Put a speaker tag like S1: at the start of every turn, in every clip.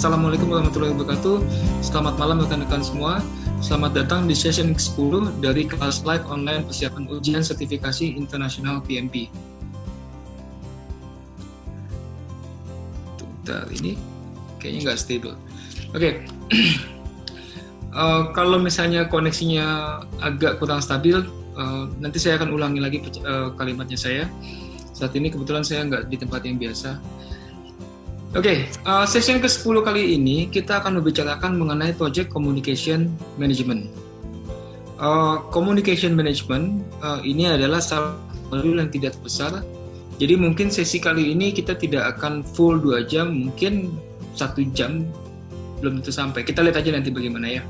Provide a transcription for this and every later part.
S1: Assalamualaikum warahmatullahi wabarakatuh. Selamat malam rekan-rekan semua. Selamat datang di session ke-10 dari kelas live online persiapan ujian sertifikasi internasional PMP. Bentar, ini kayaknya nggak stable. Oke. Kalau misalnya koneksinya agak kurang stabil, nanti saya akan ulangi lagi kalimatnya saya. Saat ini kebetulan saya nggak di tempat yang biasa. Oke, session ke-10 kali ini kita akan membicarakan mengenai Project Communication Management. Communication Management ini adalah salah satu modul yang tidak besar. Jadi mungkin sesi kali ini kita tidak akan full 2 jam, mungkin 1 jam belum tentu sampai. Kita lihat aja nanti bagaimana ya.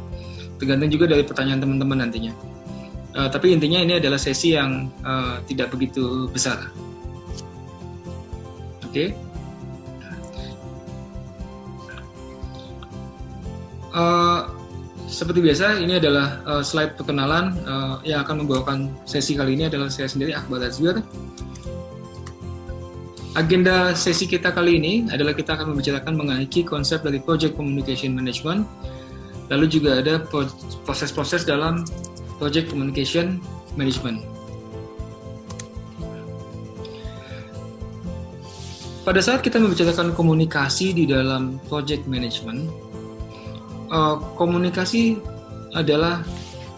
S1: Tergantung juga dari pertanyaan teman-teman nantinya. Tapi intinya ini adalah sesi yang tidak begitu besar. Oke. Seperti biasa, ini adalah slide perkenalan. Yang akan membawakan sesi kali ini adalah saya sendiri, Akbar Azwar. Agenda sesi kita kali ini adalah kita akan membicarakan mengenai key konsep dari Project Communication Management. Lalu juga ada proses-proses dalam Project Communication Management. Pada saat kita membicarakan komunikasi di dalam Project Management, komunikasi adalah,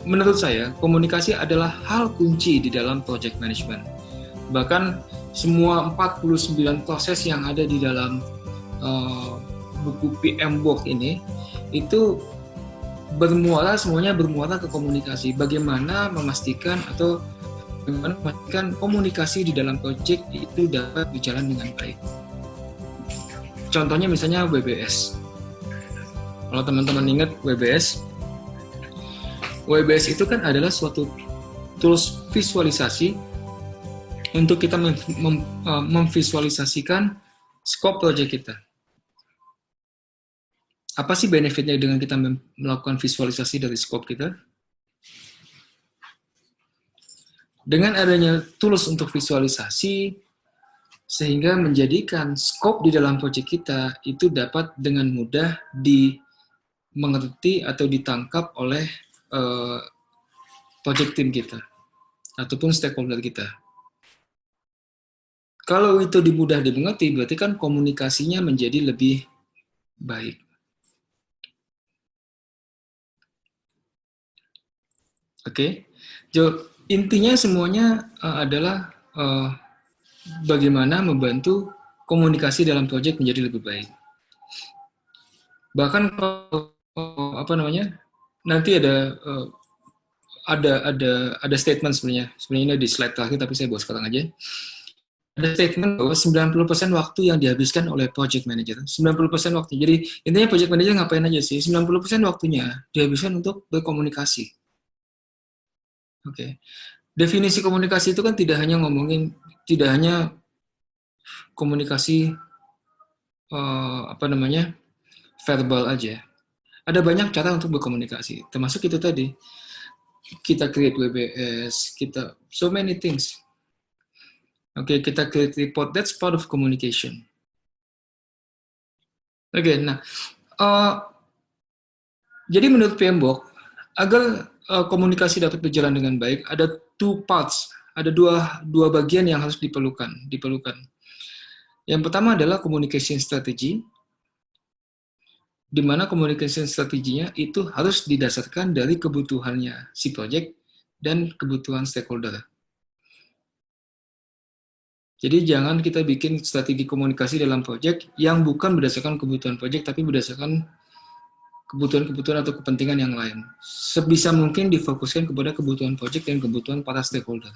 S1: menurut saya, komunikasi adalah hal kunci di dalam project management. Bahkan semua 49 proses yang ada di dalam buku PMBOK ini, itu semuanya bermuara ke komunikasi. Bagaimana memastikan komunikasi di dalam project itu dapat berjalan dengan baik. Contohnya misalnya WBS. Kalau teman-teman ingat WBS itu kan adalah suatu tools visualisasi untuk kita memvisualisasikan scope project kita. Apa sih benefitnya dengan kita melakukan visualisasi dari scope kita? Dengan adanya tools untuk visualisasi, sehingga menjadikan scope di dalam project kita itu dapat dengan mudah dimengerti atau ditangkap oleh project team kita ataupun stakeholder kita. Kalau itu mudah dimengerti, berarti kan komunikasinya menjadi lebih baik. Oke, intinya semuanya adalah bagaimana membantu komunikasi dalam project menjadi lebih baik. Bahkan nanti ada statement sebenarnya ini di slide terakhir, tapi saya bawa sekarang aja. Ada statement bahwa 90% waktu yang dihabiskan oleh project manager, 90% waktu. Jadi intinya project manager ngapain aja sih? 90% waktunya dihabiskan untuk berkomunikasi. Oke. Definisi komunikasi itu kan tidak hanya komunikasi verbal aja. Ada banyak cara untuk berkomunikasi, termasuk itu tadi. Kita create WBS, so many things. Oke, kita create report, that's part of communication. Oke, nah, jadi menurut PMBOK, agar komunikasi dapat berjalan dengan baik, ada 2 parts, ada dua bagian yang harus diperlukan. Yang pertama adalah communication strategy, di mana communication strateginya itu harus didasarkan dari kebutuhannya si project dan kebutuhan stakeholder. Jadi jangan kita bikin strategi komunikasi dalam project yang bukan berdasarkan kebutuhan project, tapi berdasarkan kebutuhan-kebutuhan atau kepentingan yang lain. Sebisa mungkin difokuskan kepada kebutuhan project dan kebutuhan para stakeholder.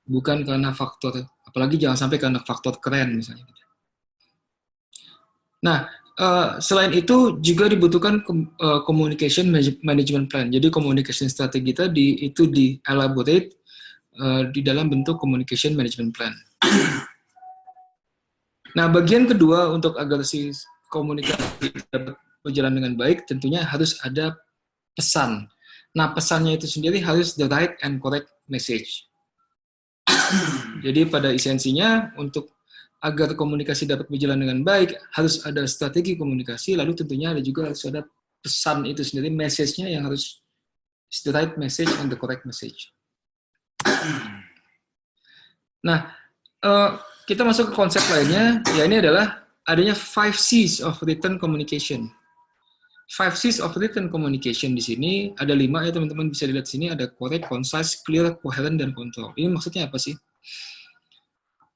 S1: Bukan karena faktor, apalagi jangan sampai karena faktor keren misalnya. Nah, selain itu juga dibutuhkan communication management plan. Jadi communication strategi tadi itu di-elaborate di dalam bentuk communication management plan. Nah, bagian kedua untuk agar si komunikasi dapat berjalan dengan baik, tentunya harus ada pesan. Nah, pesannya itu sendiri harus the right and correct message. Jadi pada esensinya untuk agar komunikasi dapat berjalan dengan baik, harus ada strategi komunikasi, lalu tentunya ada juga harus ada pesan itu sendiri, message-nya yang harus the right message and the correct message. Nah, kita masuk ke konsep lainnya, ya ini adalah adanya 5 C's of written communication. 5 C's of written communication di sini ada 5 ya teman-teman, bisa dilihat sini, ada correct, concise, clear, coherent, dan control. Ini maksudnya apa sih?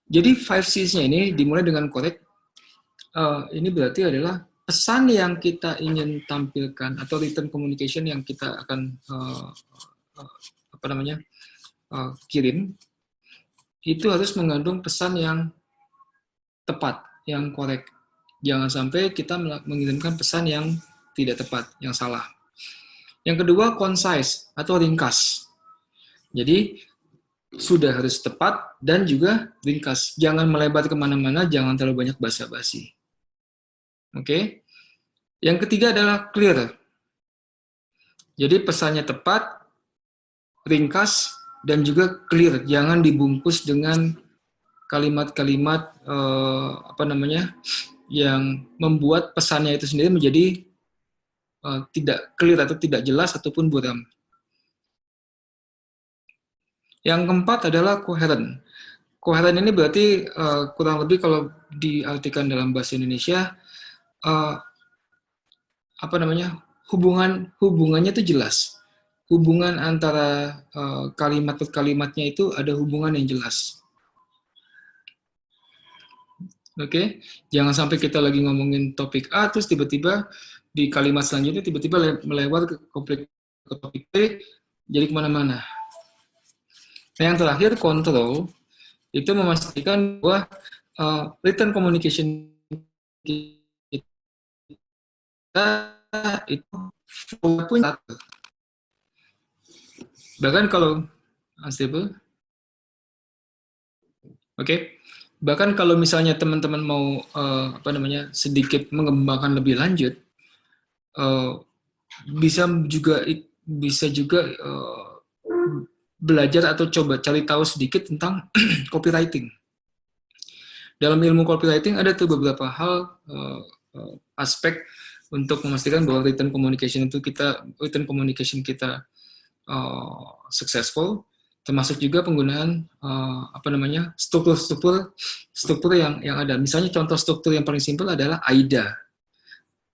S1: Jadi 5 C's-nya ini dimulai dengan correct. Ini berarti adalah pesan yang kita ingin tampilkan atau written communication yang kita akan kirim, itu harus mengandung pesan yang tepat, yang correct. Jangan sampai kita mengirimkan pesan yang tidak tepat, yang salah. Yang kedua, concise atau ringkas. Jadi, sudah harus tepat dan juga ringkas. Jangan melebar kemana-mana, jangan terlalu banyak basa-basi. Oke. Yang ketiga adalah clear. Jadi, pesannya tepat, ringkas, dan juga clear. Jangan dibungkus dengan kalimat-kalimat yang membuat pesannya itu sendiri menjadi tidak clear atau tidak jelas ataupun buram. Yang keempat adalah coherent. Coherent ini berarti kurang lebih kalau diartikan dalam bahasa Indonesia hubungannya itu jelas. Hubungan antara kalimat per kalimatnya itu ada hubungan yang jelas. Oke, jangan sampai kita lagi ngomongin topik A, terus tiba-tiba di kalimat selanjutnya tiba-tiba melewat ke topik B, jadi kemana-mana. Nah, yang terakhir, control, itu memastikan bahwa written communication kita itu punya. Bahkan kalau bahkan kalau misalnya teman-teman mau sedikit mengembangkan lebih lanjut, bisa juga belajar atau coba cari tahu sedikit tentang copywriting. Dalam ilmu copywriting ada tuh beberapa hal, aspek untuk memastikan bahwa written communication kita successful, termasuk juga penggunaan struktur yang ada. Misalnya contoh struktur yang paling simpel adalah AIDA.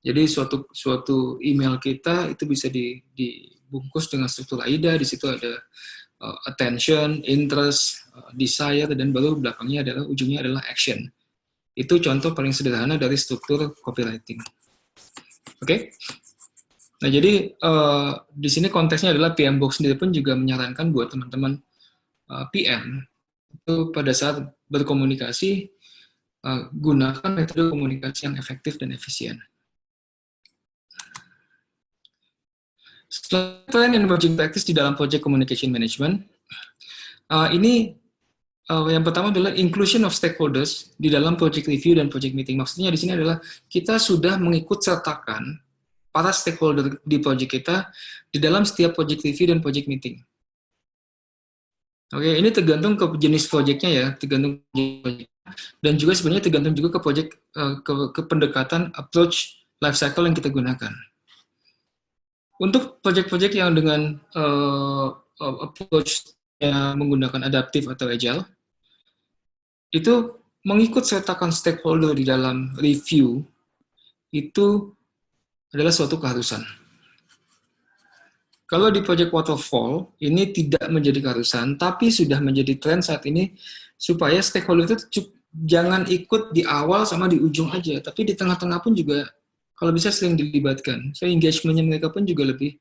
S1: Jadi suatu email kita itu bisa dibungkus dengan struktur AIDA. Di situ ada attention, interest, desire, dan baru belakangnya ujungnya adalah action. Itu contoh paling sederhana dari struktur copywriting. Oke? Nah, jadi di sini konteksnya adalah PMBOK sendiri pun juga menyarankan buat teman-teman PM itu pada saat berkomunikasi gunakan metode komunikasi yang efektif dan efisien. Plan and emerging practice di dalam project communication management. Ini yang pertama adalah inclusion of stakeholders di dalam project review dan project meeting. Maksudnya di sini adalah kita sudah mengikut sertakan para stakeholder di project kita di dalam setiap project review dan project meeting. Oke, ini tergantung ke jenis projectnya ya, tergantung dan juga sebenarnya tergantung juga ke project ke pendekatan approach life cycle yang kita gunakan. Untuk project-project yang dengan approach yang menggunakan adaptif atau agile, itu mengikut sertakan stakeholder di dalam review itu adalah suatu keharusan. Kalau di project waterfall, ini tidak menjadi keharusan, tapi sudah menjadi tren saat ini supaya stakeholder itu jangan ikut di awal sama di ujung aja, tapi di tengah-tengah pun juga kalau bisa sering dilibatkan. So engagement-nya mereka pun juga lebih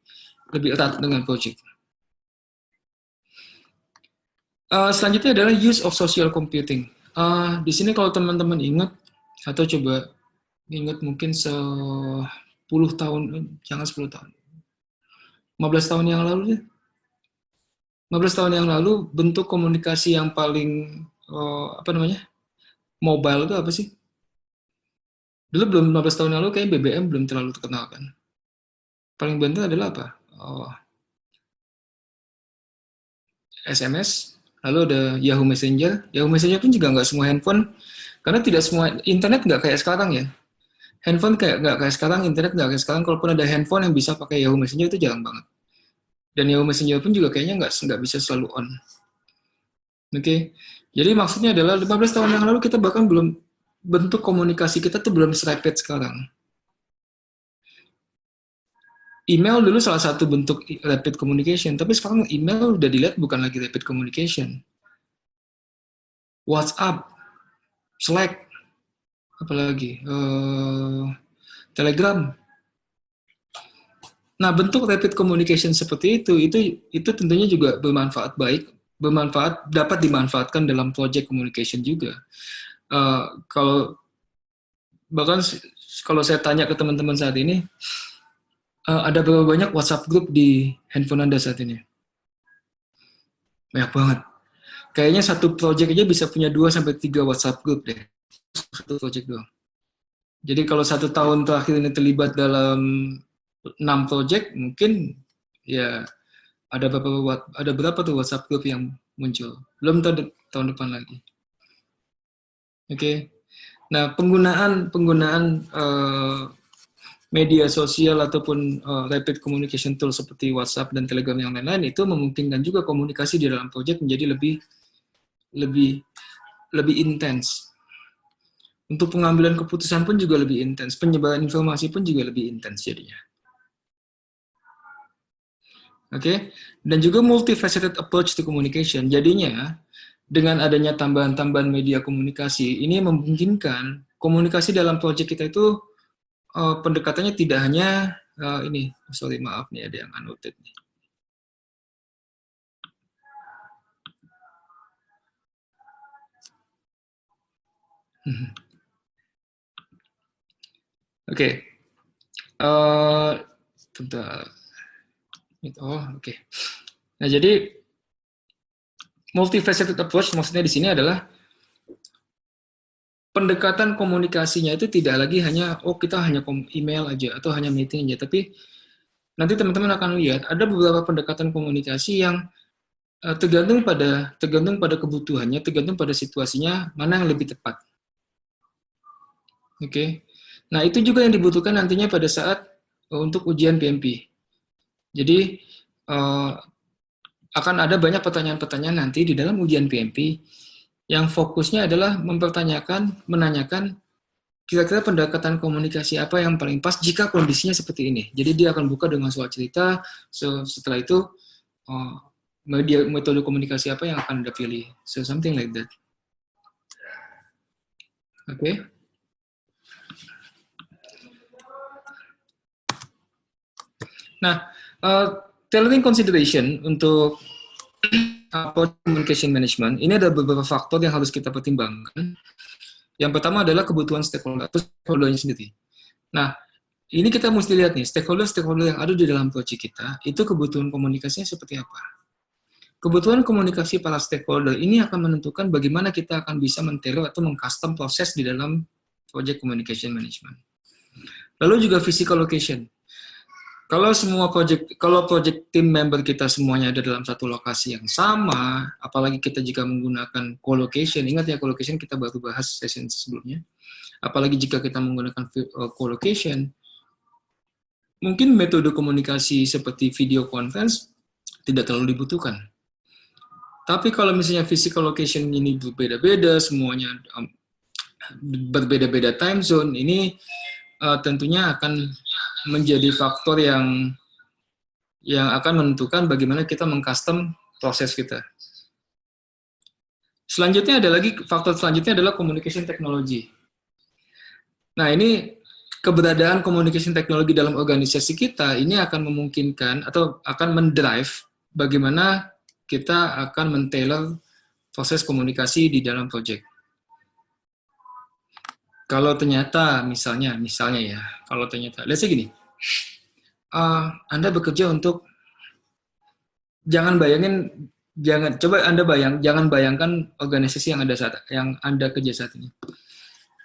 S1: erat dengan project. Selanjutnya adalah use of social computing. Di sini kalau teman-teman ingat atau coba ingat mungkin 10 tahun, jangan 10 tahun. 15 tahun yang lalu deh. 15 tahun yang lalu bentuk komunikasi yang paling mobile itu apa sih? Dulu belum 15 tahun lalu kayak BBM belum terlalu terkenal kan. Paling banter adalah apa? SMS, lalu ada Yahoo Messenger. Yahoo Messenger pun juga nggak semua handphone Karena tidak semua, internet nggak kayak sekarang ya. Handphone nggak kayak sekarang, internet nggak kayak sekarang. Kalaupun ada handphone yang bisa pakai Yahoo Messenger itu jarang banget. Dan Yahoo Messenger pun juga kayaknya nggak bisa selalu on. Oke, jadi maksudnya adalah 15 tahun yang lalu kita bahkan belum, bentuk komunikasi kita tuh belum serapid sekarang. Email dulu salah satu bentuk rapid communication, tapi sekarang email udah dilihat bukan lagi rapid communication. WhatsApp, Slack, apalagi Telegram. Nah, bentuk rapid communication seperti itu tentunya juga bermanfaat baik, dapat dimanfaatkan dalam project communication juga. Kalau bahkan kalau saya tanya ke teman-teman saat ini, ada berapa banyak WhatsApp group di handphone Anda saat ini? Banyak banget. Kayaknya satu project aja bisa punya 2-3 WhatsApp group deh. Satu project doang. Jadi kalau 1 tahun terakhir ini terlibat dalam 6 project, mungkin ya ada berapa tuh WhatsApp group yang muncul. Belum tahun depan lagi. Oke. Nah, penggunaan media sosial ataupun rapid communication tool seperti WhatsApp dan Telegram yang lain-lain itu memungkinkan juga komunikasi di dalam project menjadi lebih intens. Untuk pengambilan keputusan pun juga lebih intens, penyebaran informasi pun juga lebih intens jadinya. Oke, dan juga multifaceted approach to communication. Jadinya dengan adanya tambahan-tambahan media komunikasi ini memungkinkan komunikasi dalam proyek kita itu pendekatannya tidak hanya ini, sorry maaf nih ada yang unnoted nih. Oke, oke. Nah jadi multifaceted approach maksudnya di sini adalah pendekatan komunikasinya itu tidak lagi hanya kita hanya email aja atau hanya meeting aja, tapi nanti teman-teman akan lihat ada beberapa pendekatan komunikasi yang tergantung pada kebutuhannya, tergantung pada situasinya mana yang lebih tepat. Oke. Nah, itu juga yang dibutuhkan nantinya pada saat untuk ujian PMP. Jadi akan ada banyak pertanyaan-pertanyaan nanti di dalam ujian PMP yang fokusnya adalah menanyakan kira-kira pendekatan komunikasi apa yang paling pas jika kondisinya seperti ini. Jadi dia akan buka dengan soal cerita, setelah itu metode komunikasi apa yang akan Anda pilih. So something like that. Oke. Nah, tailoring consideration untuk communication management, ini ada beberapa faktor yang harus kita pertimbangkan. Yang pertama adalah kebutuhan stakeholder-nya sendiri. Nah, ini kita mesti lihat nih, stakeholder yang ada di dalam proyek kita, itu kebutuhan komunikasinya seperti apa. Kebutuhan komunikasi para stakeholder ini akan menentukan bagaimana kita akan bisa men-tailor atau meng-custom proses di dalam project communication management. Lalu juga physical location. Kalau project team member kita semuanya ada dalam satu lokasi yang sama, apalagi kita jika menggunakan co-location, ingat ya co-location kita baru bahas session sebelumnya, apalagi jika kita menggunakan co-location, mungkin metode komunikasi seperti video conference tidak terlalu dibutuhkan. Tapi kalau misalnya physical location ini berbeda-beda, semuanya berbeda-beda time zone, ini tentunya akan menjadi faktor yang akan menentukan bagaimana kita meng-custom proses kita. Selanjutnya faktor selanjutnya adalah communication technology. Nah, ini keberadaan communication technology dalam organisasi kita ini akan memungkinkan atau akan mendrive bagaimana kita akan men-tailor proses komunikasi di dalam project. Kalau ternyata misalnya ya, kalau ternyata, let's say gini, Anda bekerja untuk, jangan bayangkan organisasi yang Anda kerja saat ini.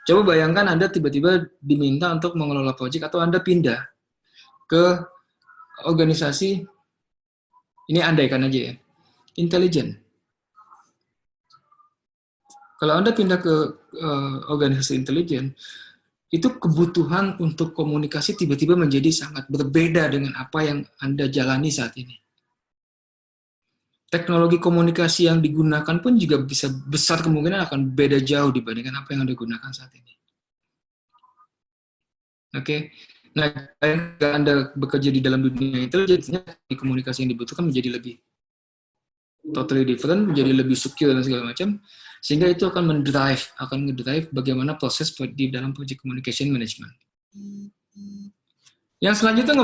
S1: Coba bayangkan Anda tiba-tiba diminta untuk mengelola project atau Anda pindah ke organisasi, ini andaikan aja ya, intelijen. Kalau Anda pindah ke organisasi intelijen, itu kebutuhan untuk komunikasi tiba-tiba menjadi sangat berbeda dengan apa yang Anda jalani saat ini. Teknologi komunikasi yang digunakan pun juga bisa besar kemungkinan akan beda jauh dibandingkan apa yang Anda gunakan saat ini. Oke, nah jika Anda bekerja di dalam dunia intelijen, komunikasi yang dibutuhkan menjadi lebih totally different, menjadi lebih secure dan segala macam, sehingga itu akan ngedrive bagaimana proses di dalam project communication management. Yang selanjutnya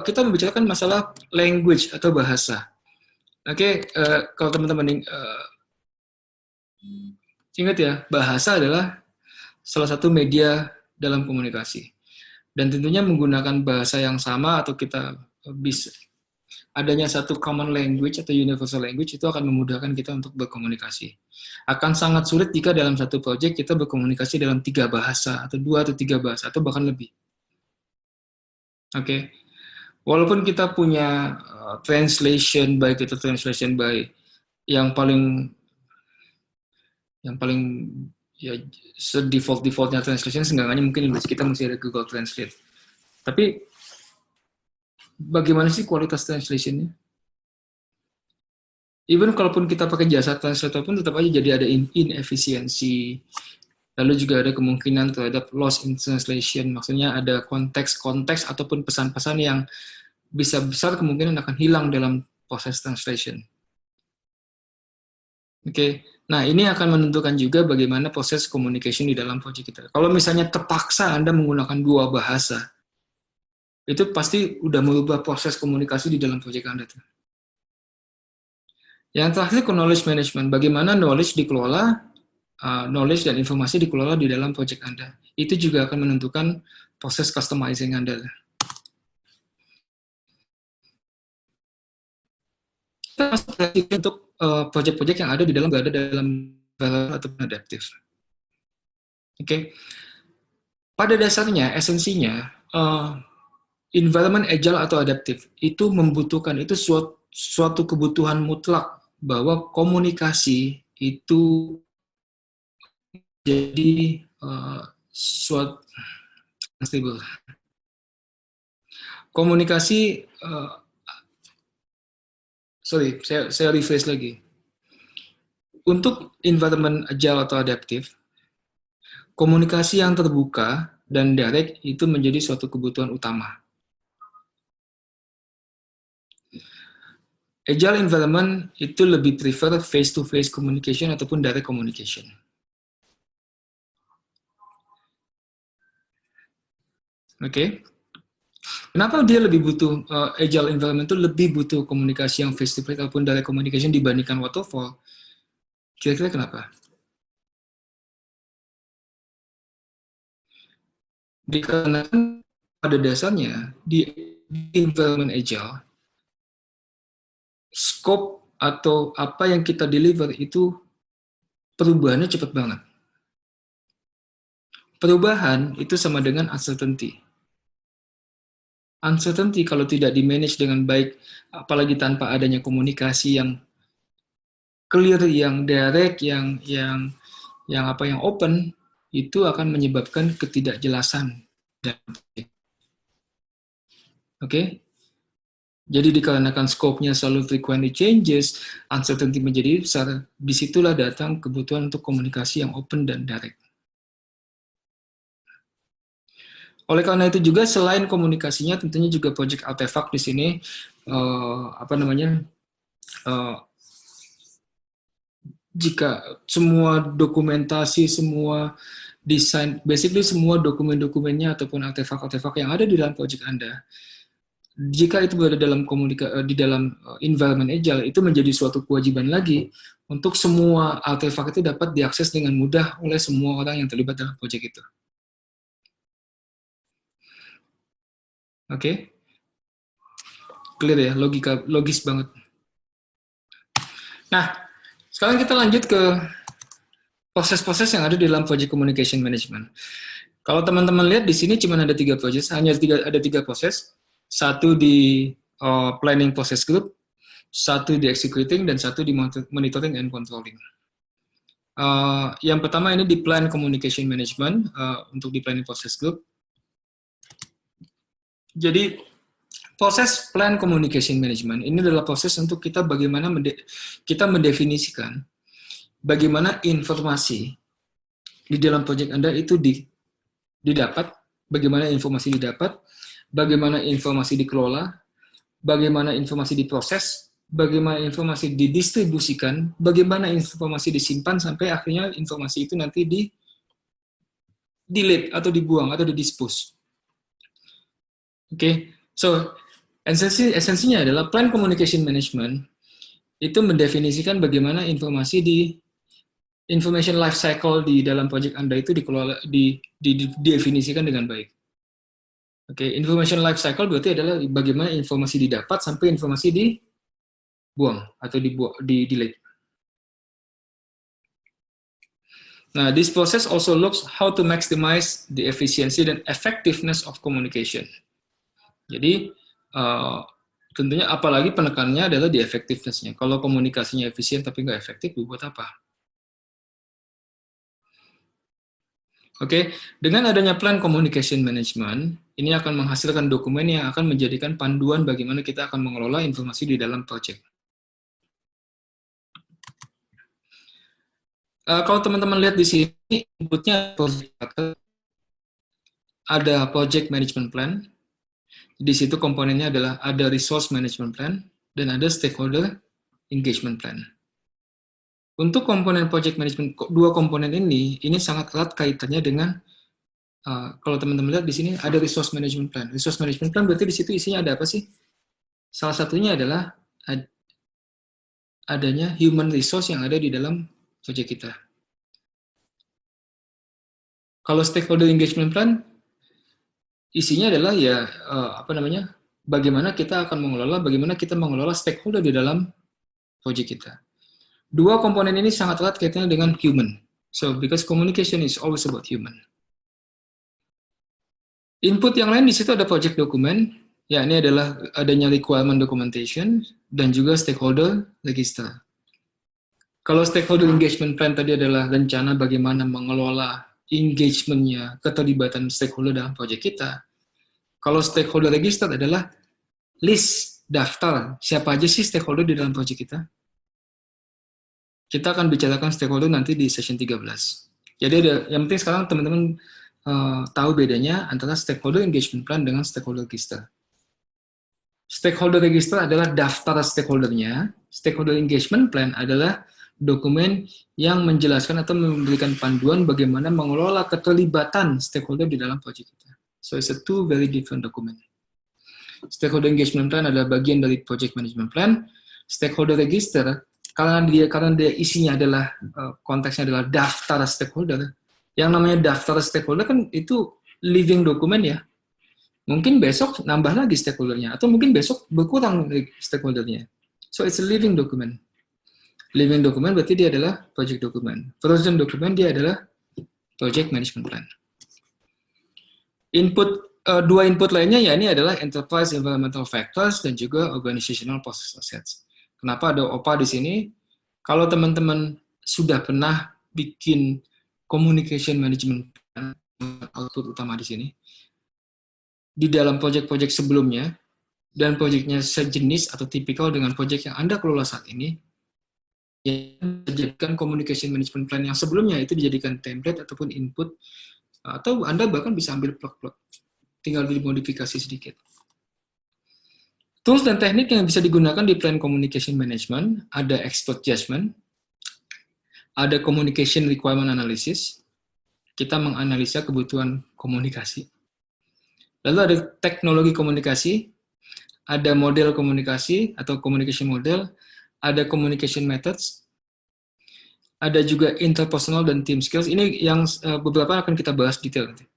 S1: kita membicarakan masalah language atau bahasa. Oke, kalau teman-teman ingat ya, bahasa adalah salah satu media dalam komunikasi. Dan tentunya menggunakan bahasa yang sama atau kita bisa adanya satu common language atau universal language itu akan memudahkan kita untuk berkomunikasi. Akan sangat sulit jika dalam satu project kita berkomunikasi dalam 3 bahasa atau 2 atau 3 bahasa atau bahkan lebih. Oke. Walaupun kita punya translation baik itu translation by yang paling ya defaultnya translation, seenggaknya mungkin kita masih ada Google Translate. Tapi bagaimana sih kualitas translationnya? Even kalaupun kita pakai jasa translator pun tetap aja jadi ada inefisiensi. Lalu juga ada kemungkinan terhadap loss in translation, maksudnya ada konteks-konteks ataupun pesan-pesan yang bisa besar kemungkinan akan hilang dalam proses translation. Oke, nah ini akan menentukan juga bagaimana proses communication di dalam project kita. Kalau misalnya terpaksa Anda menggunakan 2 bahasa, itu pasti udah merubah proses komunikasi di dalam project Anda. Yang terakhir, knowledge management. Bagaimana knowledge dikelola, knowledge dan informasi dikelola di dalam project Anda. Itu juga akan menentukan proses customizing Anda. Kita masuk untuk project-project yang ada di dalam berada dalam atau adaptif. Oke. Pada dasarnya, esensinya, environment agile atau adaptif itu membutuhkan itu suatu kebutuhan mutlak bahwa komunikasi itu jadi suatu stable. Komunikasi, saya rephrase lagi. Untuk environment agile atau adaptif, komunikasi yang terbuka dan direct itu menjadi suatu kebutuhan utama. Agile environment itu lebih prefer face-to-face communication ataupun direct communication. Oke. Kenapa dia lebih butuh agile environment itu lebih butuh komunikasi yang face-to-face ataupun direct communication dibandingkan waterfall? Kira-kira kenapa? Dikarenakan pada dasarnya di environment agile, scope atau apa yang kita deliver itu perubahannya cepat banget. Perubahan itu sama dengan uncertainty. Uncertainty kalau tidak di-manage dengan baik, apalagi tanpa adanya komunikasi yang clear, yang direct, yang open, itu akan menyebabkan ketidakjelasan. Oke? Jadi dikarenakan scope-nya selalu frequently changes, uncertainty menjadi besar, disitulah datang kebutuhan untuk komunikasi yang open dan direct. Oleh karena itu juga selain komunikasinya, tentunya juga project artifact di sini, jika semua dokumentasi, semua desain, basically semua dokumen-dokumennya ataupun artefak-artefak yang ada di dalam project Anda, jika itu berada dalam di dalam environment agile, itu menjadi suatu kewajiban lagi untuk semua artefak itu dapat diakses dengan mudah oleh semua orang yang terlibat dalam project itu. Oke? Clear ya, logis banget. Nah, sekarang kita lanjut ke proses-proses yang ada di dalam project communication management. Kalau teman-teman lihat di sini cuma ada 3 proses, hanya ada 3 proses. Satu di planning process group, satu di executing, dan satu di monitoring and controlling. Yang pertama ini di plan communication management, untuk di planning process group. Jadi proses plan communication management ini adalah proses untuk kita bagaimana kita mendefinisikan bagaimana informasi di dalam proyek Anda itu didapat, bagaimana informasi didapat, bagaimana informasi dikelola, bagaimana informasi diproses, bagaimana informasi didistribusikan, bagaimana informasi disimpan sampai akhirnya informasi itu nanti delete atau dibuang atau didispose. Oke, so esensinya adalah plan communication management itu mendefinisikan bagaimana informasi di information life cycle di dalam project Anda itu dikelola, didefinisikan dengan baik. Oke, information life cycle berarti adalah bagaimana informasi didapat sampai informasi dibuang atau di delete. Nah, this process also looks how to maximize the efficiency dan effectiveness of communication. Jadi, tentunya apalagi penekanannya adalah di effectiveness-nya. Kalau komunikasinya efisien tapi nggak efektif, buat apa? Oke, dengan adanya plan communication management, ini akan menghasilkan dokumen yang akan menjadikan panduan bagaimana kita akan mengelola informasi di dalam project. Kalau teman-teman lihat di sini, inputnya ada project management plan. Di situ komponennya adalah ada resource management plan dan ada stakeholder engagement plan. Untuk komponen project management, dua komponen ini sangat erat kaitannya dengan, kalau teman-teman lihat di sini ada resource management plan. Resource management plan berarti di situ isinya ada apa sih? Salah satunya adalah adanya human resource yang ada di dalam project kita. Kalau stakeholder engagement plan, isinya adalah ya bagaimana kita akan mengelola, bagaimana kita mengelola stakeholder di dalam project kita. Dua komponen ini sangat erat kaitannya dengan human. So, because communication is always about human. Input yang lain di situ ada project document, ya ini adalah adanya requirement documentation, dan juga stakeholder register. Kalau stakeholder engagement plan tadi adalah rencana bagaimana mengelola engagement-nya, keterlibatan stakeholder dalam project kita. Kalau stakeholder register adalah list, daftar, siapa aja sih stakeholder di dalam project kita. Kita akan bicarakan stakeholder nanti di session 13. Jadi yang penting sekarang teman-teman tahu bedanya antara stakeholder engagement plan dengan stakeholder register. Stakeholder register adalah daftar stakeholdernya, stakeholder engagement plan adalah dokumen yang menjelaskan atau memberikan panduan bagaimana mengelola keterlibatan stakeholder di dalam proyek kita. So it's a two very different document. Stakeholder engagement plan adalah bagian dari project management plan. Stakeholder register karena dia isinya adalah konteksnya adalah daftar stakeholder. Yang namanya daftar stakeholder kan itu living dokumen ya. Mungkin besok nambah lagi stakeholdernya atau mungkin besok berkurang stakeholdernya. So it's a living document. Living document berarti dia adalah project document. Frozen document dia adalah project management plan. Dua input lainnya ya ini adalah enterprise environmental factors dan juga organizational process assets. Kenapa ada OPA di sini? Kalau teman-teman sudah pernah bikin communication management plan, output utama di sini, di dalam proyek-proyek sebelumnya, dan proyeknya sejenis atau tipikal dengan proyek yang Anda kelola saat ini, ya dijadikan communication management plan yang sebelumnya itu dijadikan template ataupun input, atau Anda bahkan bisa ambil plug-plug, tinggal dimodifikasi sedikit. Tools dan teknik yang bisa digunakan di plan communication management, ada expert judgment, ada communication requirement analysis, kita menganalisa kebutuhan komunikasi. Lalu ada teknologi komunikasi, ada model komunikasi atau communication model, ada communication methods, ada juga interpersonal dan team skills. Ini yang beberapa akan kita bahas detail nanti.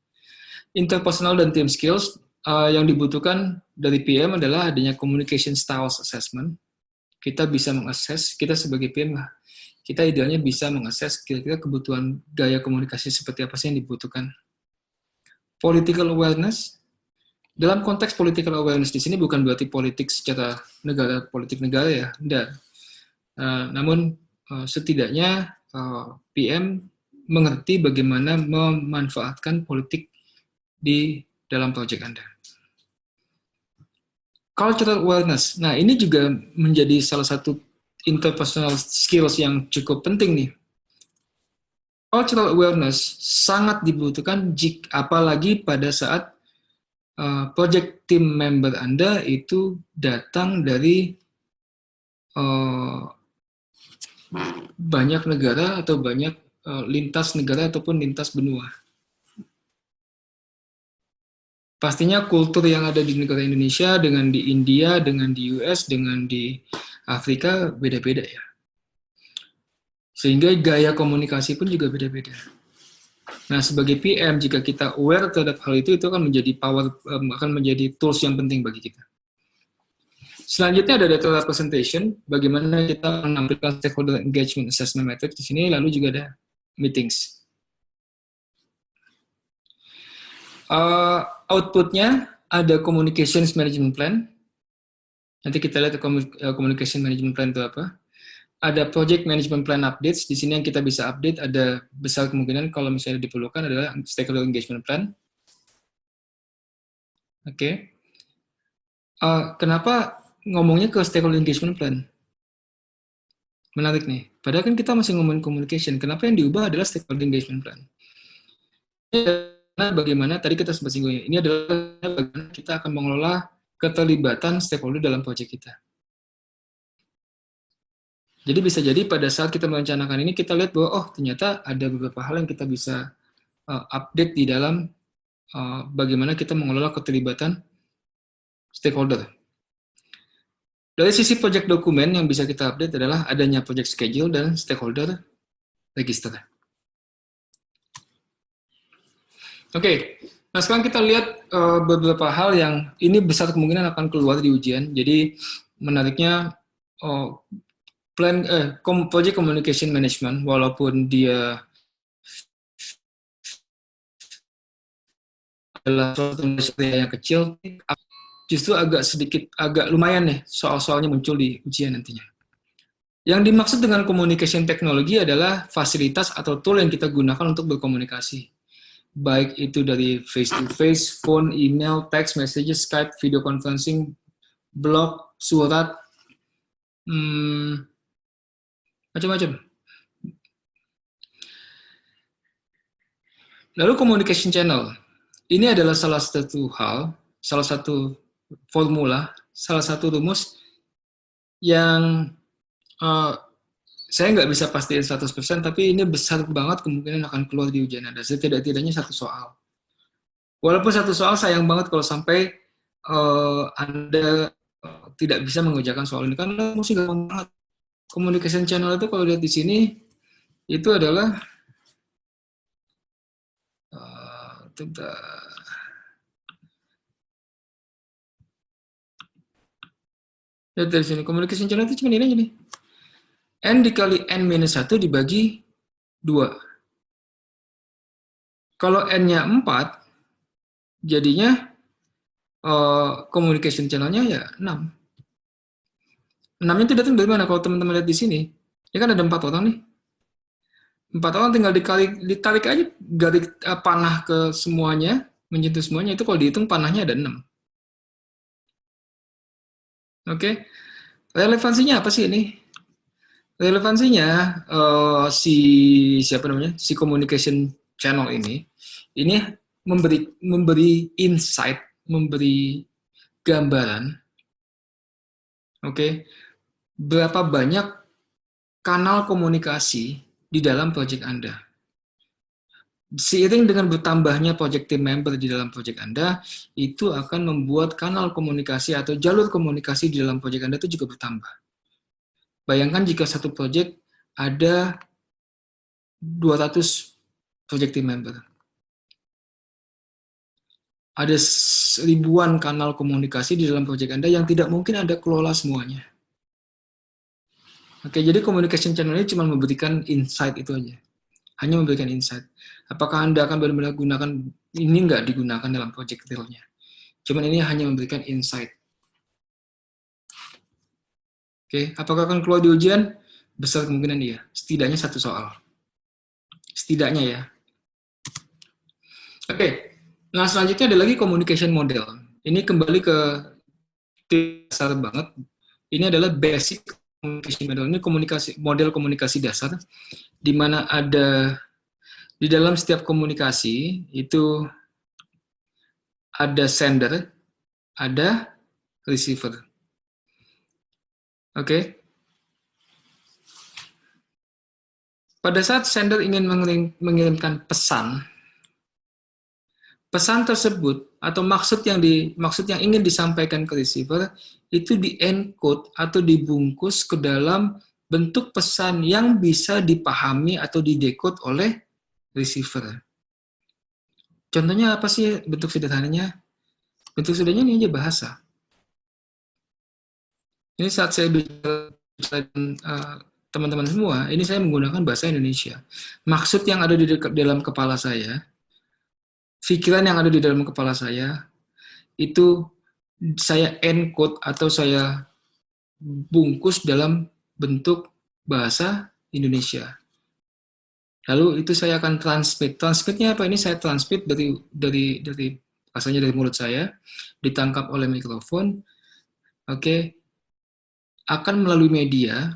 S1: Interpersonal dan team skills yang dibutuhkan dari PM adalah adanya communication styles assessment. Kita bisa mengakses, kita sebagai PM, kita idealnya bisa mengakses kira-kira kebutuhan gaya komunikasi seperti apa sih yang dibutuhkan. Political awareness. Dalam konteks political awareness di sini bukan berarti politik secara negara, politik negara ya, tidak. Namun setidaknya PM mengerti bagaimana memanfaatkan politik di dalam proyek Anda. Cultural awareness. Nah, ini juga menjadi salah satu interpersonal skills yang cukup penting nih. Cultural awareness sangat dibutuhkan apalagi pada saat project team member Anda itu datang dari banyak negara atau banyak lintas negara ataupun lintas benua. Pastinya kultur yang ada di negara Indonesia dengan di India, dengan di US, dengan di Afrika beda-beda ya. Sehingga gaya komunikasi pun juga beda-beda. Nah, sebagai PM jika kita aware terhadap hal itu akan menjadi akan menjadi tools yang penting bagi kita. Selanjutnya ada data representation, bagaimana kita menampilkan stakeholder engagement assessment method di sini, lalu juga ada meetings. Outputnya ada communications management plan. Nanti kita lihat communication management plan itu apa. Ada project management plan updates. Di sini yang kita bisa update ada besar kemungkinan kalau misalnya diperlukan adalah stakeholder engagement plan. Oke. Kenapa ngomongnya ke stakeholder engagement plan? Menarik nih. Padahal kan kita masih ngomongin communication. Kenapa yang diubah adalah stakeholder engagement plan? Bagaimana tadi kita sempat singgung, ini adalah bagaimana kita akan mengelola keterlibatan stakeholder dalam proyek kita. Jadi bisa jadi pada saat kita merencanakan ini kita lihat bahwa ternyata ada beberapa hal yang kita bisa update di dalam bagaimana kita mengelola keterlibatan stakeholder. Dari sisi project dokumen yang bisa kita update adalah adanya project schedule dan stakeholder register. Oke, nah sekarang kita lihat beberapa hal yang ini besar kemungkinan akan keluar di ujian. Jadi menariknya project communication management, walaupun dia adalah suatu yang kecil, justru agak lumayan nih soal-soalnya muncul di ujian nantinya. Yang dimaksud dengan communication technology adalah fasilitas atau tool yang kita gunakan untuk berkomunikasi. Baik itu dari face-to-face, phone, email, text messages, Skype, video conferencing, blog, surat, macam-macam. Lalu communication channel. Ini adalah salah satu hal, salah satu formula, salah satu rumus yang saya nggak bisa pastiin 100%, tapi ini besar banget kemungkinan akan keluar di ujian Anda. Setidak-tidaknya satu soal. Walaupun satu soal sayang banget kalau sampai Anda tidak bisa mengerjakan soal ini, karena mesti gampang banget. Communication channel itu kalau lihat di sini, itu adalah lihat dari sini, communication channel itu cuma ini aja nih. N dikali N-1 dibagi 2. Kalau N-nya 4, jadinya communication channel-nya ya 6. 6-nya itu datang dari mana? Kalau teman-teman lihat di sini, ya kan ada 4 orang nih. 4 orang tinggal ditarik aja garis panah ke semuanya, menyentuh semuanya, itu kalau dihitung panahnya ada 6. Oke. Relevansinya apa sih ini? Relevansinya si communication channel ini memberi insight, memberi gambaran, berapa banyak kanal komunikasi di dalam proyek Anda. Seiring dengan bertambahnya project team member di dalam proyek Anda, itu akan membuat kanal komunikasi atau jalur komunikasi di dalam proyek Anda itu juga bertambah. Bayangkan jika satu proyek ada 200 project team member. Ada ribuan kanal komunikasi di dalam proyek Anda yang tidak mungkin Anda kelola semuanya. Jadi communication channel ini cuma memberikan insight itu aja. Hanya memberikan insight. Apakah Anda akan benar-benar gunakan, ini nggak digunakan dalam proyek realnya. Cuman ini hanya memberikan insight. Apakah akan keluar di ujian? Besar kemungkinan iya. Setidaknya satu soal. setidaknya ya. Oke, nah selanjutnya ada lagi communication model. Ini kembali ke dasar banget. Ini adalah basic communication model. Ini model komunikasi dasar, di mana ada di dalam setiap komunikasi itu ada sender, ada receiver. Oke. Pada saat sender ingin mengirimkan pesan tersebut atau maksud yang ingin disampaikan ke receiver itu di-encode atau dibungkus ke dalam bentuk pesan yang bisa dipahami atau didekode oleh receiver. Contohnya apa sih bentuk sederhananya? Bentuk sederhananya ini aja bahasa. Ini saat saya bicara teman-teman semua, ini saya menggunakan bahasa Indonesia. Maksud yang ada di dalam kepala saya, pikiran yang ada di dalam kepala saya, itu saya encode atau saya bungkus dalam bentuk bahasa Indonesia. Lalu itu saya akan transmit. Transmitnya apa? Ini saya transmit dari asalnya dari mulut saya, ditangkap oleh mikrofon, oke, akan melalui media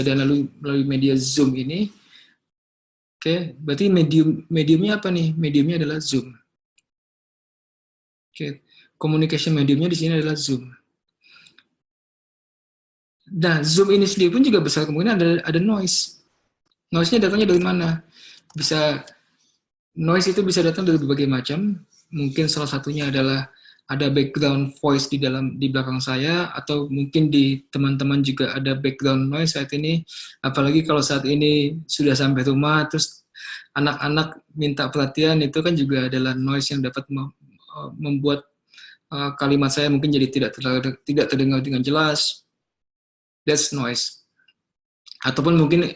S1: dan melalui media Zoom ini. Oke, berarti mediumnya apa nih? Mediumnya adalah Zoom. Oke, communication mediumnya di sini adalah Zoom. Nah, Zoom ini sendiri pun juga besar kemungkinan ada noise. Noise-nya datangnya dari mana? Noise itu bisa datang dari berbagai macam. Mungkin salah satunya adalah ada background voice di belakang saya, atau mungkin di teman-teman juga ada background noise saat ini. Apalagi kalau saat ini sudah sampai rumah, terus anak-anak minta perhatian, itu kan juga adalah noise yang dapat membuat kalimat saya mungkin jadi tidak terdengar dengan jelas. That's noise. Ataupun mungkin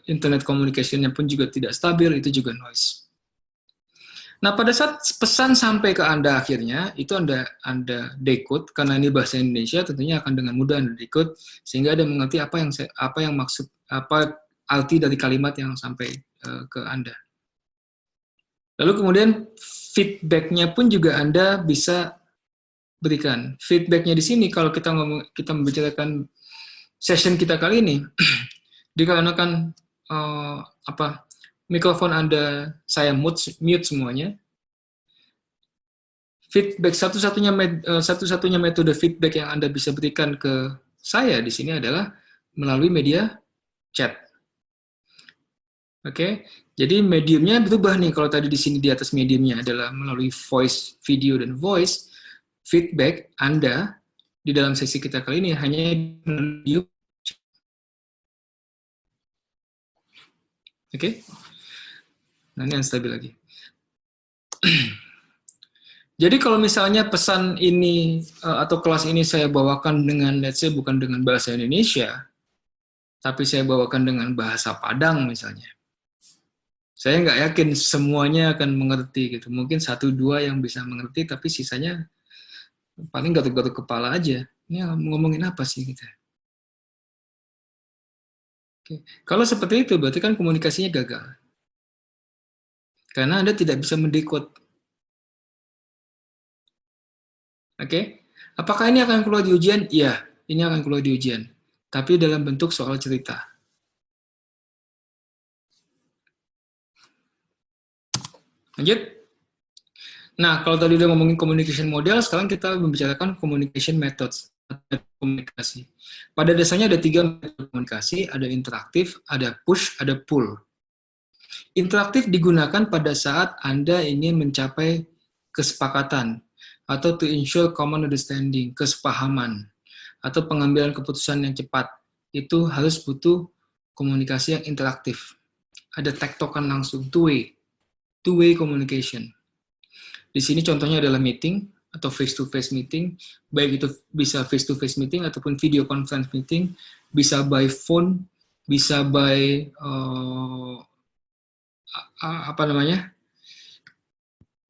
S1: internet communication-nya pun juga tidak stabil, itu juga noise. Nah, pada saat pesan sampai ke Anda akhirnya, itu Anda decode, karena ini bahasa Indonesia, tentunya akan dengan mudah Anda decode, sehingga Anda mengerti apa yang maksud, apa arti dari kalimat yang sampai ke Anda. Lalu kemudian feedback-nya pun juga Anda bisa berikan. Feedback-nya di sini, kalau kita membicarakan session kita kali ini, dikarenakan mikrofon Anda saya mute semuanya. Feedback satu-satunya metode feedback yang Anda bisa berikan ke saya di sini adalah melalui media chat. Oke, jadi mediumnya berubah nih. Kalau tadi di sini di atas mediumnya adalah melalui voice, video, dan voice, feedback Anda di dalam sesi kita kali ini hanya medium. Oke, nah ini yang stabil lagi. Jadi kalau misalnya pesan ini atau kelas ini saya bawakan dengan, let's say, bukan dengan bahasa Indonesia, tapi saya bawakan dengan bahasa Padang misalnya, saya nggak yakin semuanya akan mengerti gitu. Mungkin 1-2 yang bisa mengerti, tapi sisanya paling garuk-garuk kepala aja. Ini ngomongin apa sih gitu. Oke. Kalau seperti itu berarti kan komunikasinya gagal. Karena Anda tidak bisa mendekode. Oke, apakah ini akan keluar di ujian? Iya, ini akan keluar di ujian. Tapi dalam bentuk soal cerita. Lanjut. Nah, kalau tadi udah ngomongin communication model, sekarang kita membicarakan communication methods. Komunikasi. Pada dasarnya ada 3 metode komunikasi, ada interaktif, ada push, ada pull. Interaktif digunakan pada saat Anda ingin mencapai kesepakatan, atau to ensure common understanding, kesepahaman, atau pengambilan keputusan yang cepat. Itu harus butuh komunikasi yang interaktif. Ada tektokan langsung, two-way communication. Di sini contohnya adalah meeting atau face-to-face meeting, baik itu bisa face-to-face meeting ataupun video conference meeting, bisa by phone, bisa by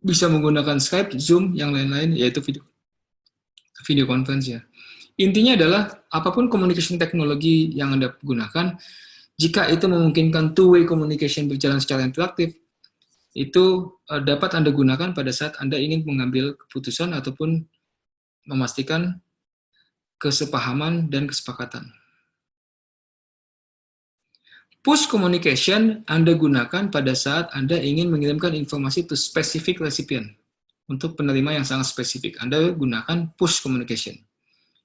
S1: bisa menggunakan Skype, Zoom, yang lain-lain, yaitu video conference ya. Intinya adalah apapun communication teknologi yang Anda gunakan, Jika itu memungkinkan two-way communication berjalan secara interaktif, itu dapat Anda gunakan pada saat Anda ingin mengambil keputusan ataupun memastikan kesepahaman dan kesepakatan. Push communication Anda gunakan pada saat Anda ingin mengirimkan informasi to specific recipient. Untuk penerima yang sangat spesifik, Anda gunakan push communication.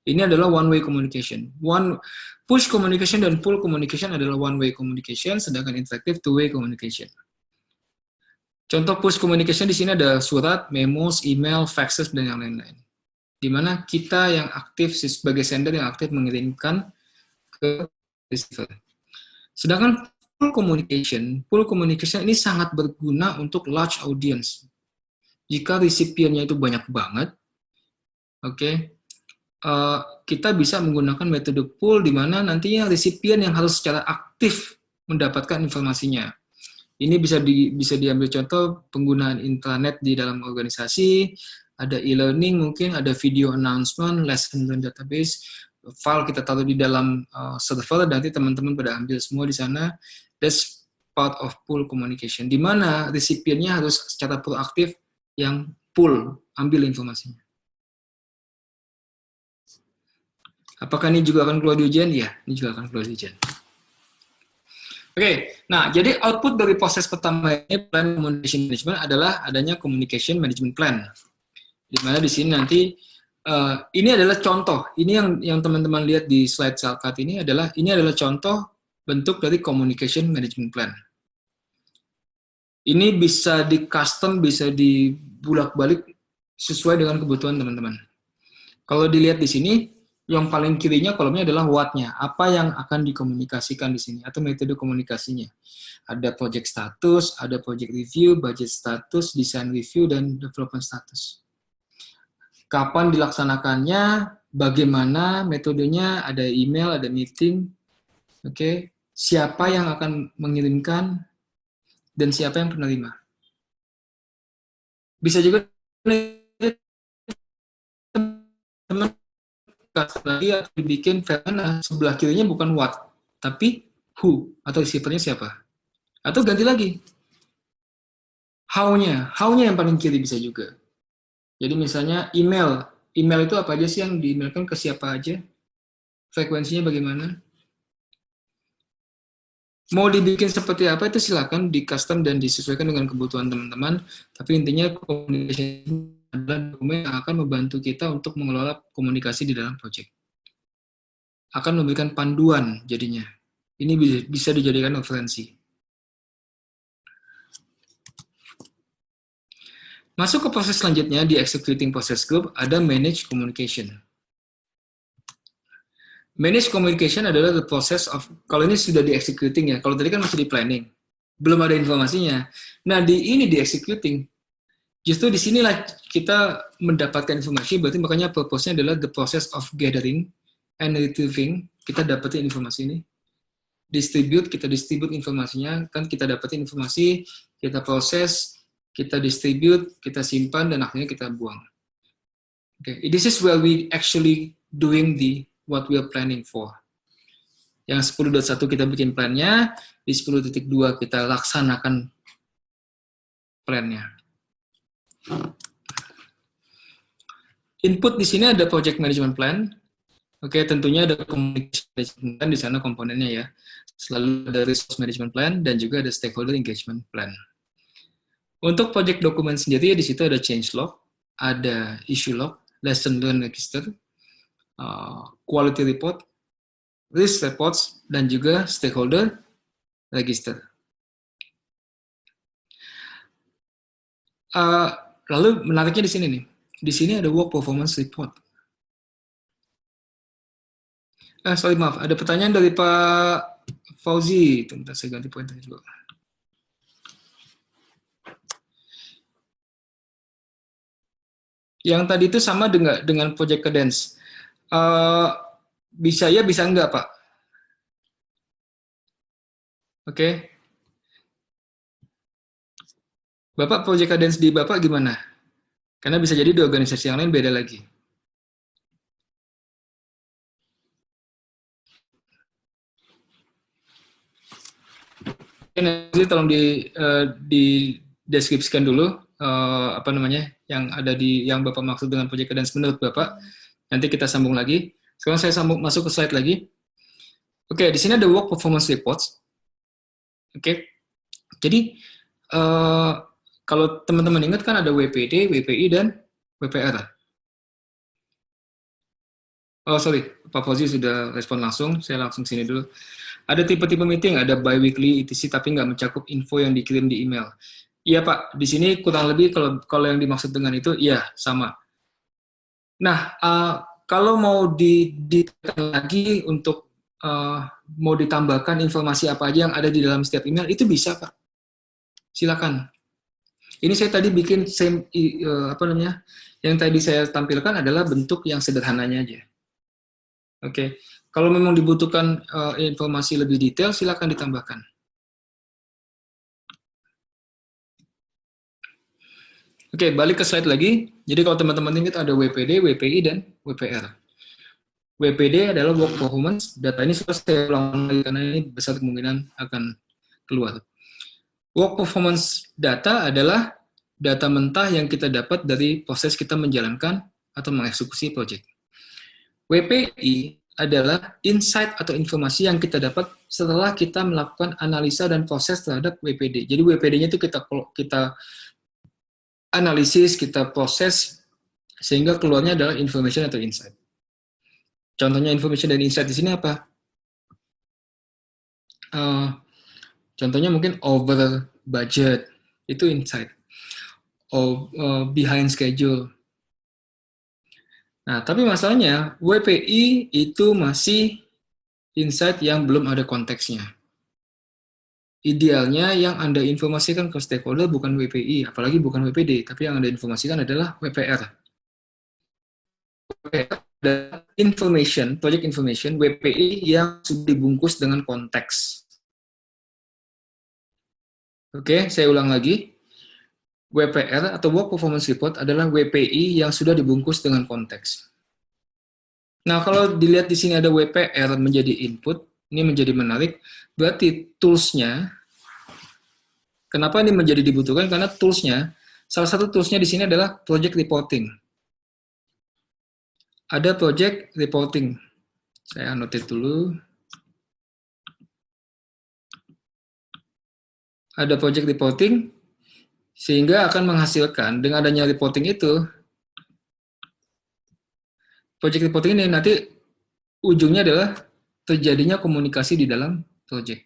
S1: Ini adalah one-way communication. Push communication dan pull communication adalah one-way communication, sedangkan interaktif two-way communication. Contoh push communication di sini ada surat, memos, email, faxes, dan yang lain-lain. Di mana kita yang aktif sebagai sender yang aktif mengirimkan ke receiver. Sedangkan pull communication ini sangat berguna untuk large audience. Jika resipiennya itu banyak banget, kita bisa menggunakan metode pull di mana nantinya resipien yang harus secara aktif mendapatkan informasinya. Ini bisa diambil contoh penggunaan intranet di dalam organisasi, ada e-learning mungkin, ada video announcement, lesson learn database, file kita taruh di dalam server, nanti teman-teman pada ambil semua di sana. That's part of pull communication, di mana resipiennya harus secara proaktif yang pull, ambil informasinya. Apakah ini juga akan keluar di ujian? Ya, ini juga akan keluar di ujian. Oke, nah jadi output dari proses pertama ini plan communication management adalah adanya communication management plan. Di mana di sini nanti ini adalah contoh. Ini yang teman-teman lihat di slide Salkat ini adalah contoh bentuk dari communication management plan. Ini bisa di custom, bisa dibulak-balik sesuai dengan kebutuhan teman-teman. Kalau dilihat di sini, yang paling kirinya kolomnya adalah what-nya, apa yang akan dikomunikasikan di sini, atau metode komunikasinya. Ada project status, ada project review, budget status, design review, dan development status. Kapan dilaksanakannya, bagaimana metodenya, ada email, ada meeting, siapa yang akan mengirimkan, dan siapa yang penerima. Bisa juga teman lagi atau dibikin sebelah kirinya bukan what, tapi who, atau receiver-nya siapa. Atau ganti lagi, how-nya yang paling kiri bisa juga. Jadi misalnya email itu apa aja sih yang di-emailkan ke siapa aja, frekuensinya bagaimana. Mau dibikin seperti apa itu silakan di custom dan disesuaikan dengan kebutuhan teman-teman, tapi intinya communication adalah dokumen yang akan membantu kita untuk mengelola komunikasi di dalam proyek. Akan memberikan panduan jadinya. Ini bisa dijadikan referensi. Masuk ke proses selanjutnya, di executing process group, ada manage communication. Manage communication adalah the process of, kalau ini sudah di executing ya, kalau tadi kan masih di planning, belum ada informasinya. Nah, di executing, justru disinilah kita mendapatkan informasi, berarti makanya purpose-nya adalah the process of gathering and retrieving, kita dapetin informasi ini. Kita distribute informasinya, kan kita dapetin informasi, kita proses, kita distribute, kita simpan, dan akhirnya kita buang. This is where we actually doing what we are planning for. Yang 10.1 kita bikin plannya, di 10.2 kita laksanakan plannya. Input di sini ada project management plan. Tentunya ada communication management plan di sana komponennya ya. Selalu ada resource management plan dan juga ada stakeholder engagement plan. Untuk project dokumen sendiri di situ ada change log, ada issue log, lesson learned register, quality report, risk reports, dan juga stakeholder register. Lalu menariknya di sini nih, di sini ada work performance report. Maaf, ada pertanyaan dari Pak Fauzi. Tunggu, saya ganti poin tadi dulu. Yang tadi itu sama dengan project cadence. Bisa ya, bisa enggak, Pak? Bapak project cadence di Bapak gimana? Karena bisa jadi di organisasi yang lain beda lagi. nanti tolong di deskripsikan dulu apa namanya yang ada yang Bapak maksud dengan project cadence menurut Bapak. Nanti kita sambung lagi. Sekarang saya masuk ke slide lagi. Oke, di sini ada work performance reports. Oke, jadi kalau teman-teman ingat kan ada WPD, WPI, dan WPR. Oh sorry, Pak Fauzi sudah respon langsung. Saya langsung sini dulu. Ada tipe-tipe meeting, ada bi-weekly, etc. Tapi nggak mencakup info yang dikirim di email. Iya Pak, di sini kurang lebih kalau yang dimaksud dengan itu, iya sama. Nah, kalau mau ditekan lagi untuk mau ditambahkan informasi apa aja yang ada di dalam setiap email, itu bisa Pak. Silakan. Ini saya tadi bikin apa namanya? Yang tadi saya tampilkan adalah bentuk yang sederhananya aja. Oke. Kalau memang dibutuhkan informasi lebih detail, silakan ditambahkan. Oke, balik ke slide lagi. Jadi kalau teman-teman ingat ada WPD, WPI, dan WPR. WPD adalah work performance. Data ini sudah saya ulang lagi karena ini besar kemungkinan akan keluar. Work performance data adalah data mentah yang kita dapat dari proses kita menjalankan atau mengeksekusi proyek. WPI adalah insight atau informasi yang kita dapat setelah kita melakukan analisa dan proses terhadap WPD. Jadi WPD-nya itu kita analisis, kita proses, sehingga keluarnya adalah information atau insight. Contohnya information dan insight di sini apa? Contohnya mungkin over budget, itu insight. Behind schedule. Nah, tapi masalahnya WPI itu masih insight yang belum ada konteksnya. Idealnya yang Anda informasikan ke stakeholder bukan WPI, apalagi bukan WPD, tapi yang Anda informasikan adalah WPR. WPR adalah information, project information, WPI yang sudah dibungkus dengan konteks. Oke, saya ulang lagi. WPR atau Work Performance Report adalah WPI yang sudah dibungkus dengan konteks. Nah, kalau dilihat di sini ada WPR menjadi input, ini menjadi menarik, berarti tools-nya, kenapa ini menjadi dibutuhkan? Karena tools-nya, salah satu tools-nya di sini adalah project reporting. Ada project reporting. Saya anotate dulu. Ada project reporting, sehingga akan menghasilkan, dengan adanya reporting itu, project reporting ini nanti ujungnya adalah terjadinya komunikasi di dalam project.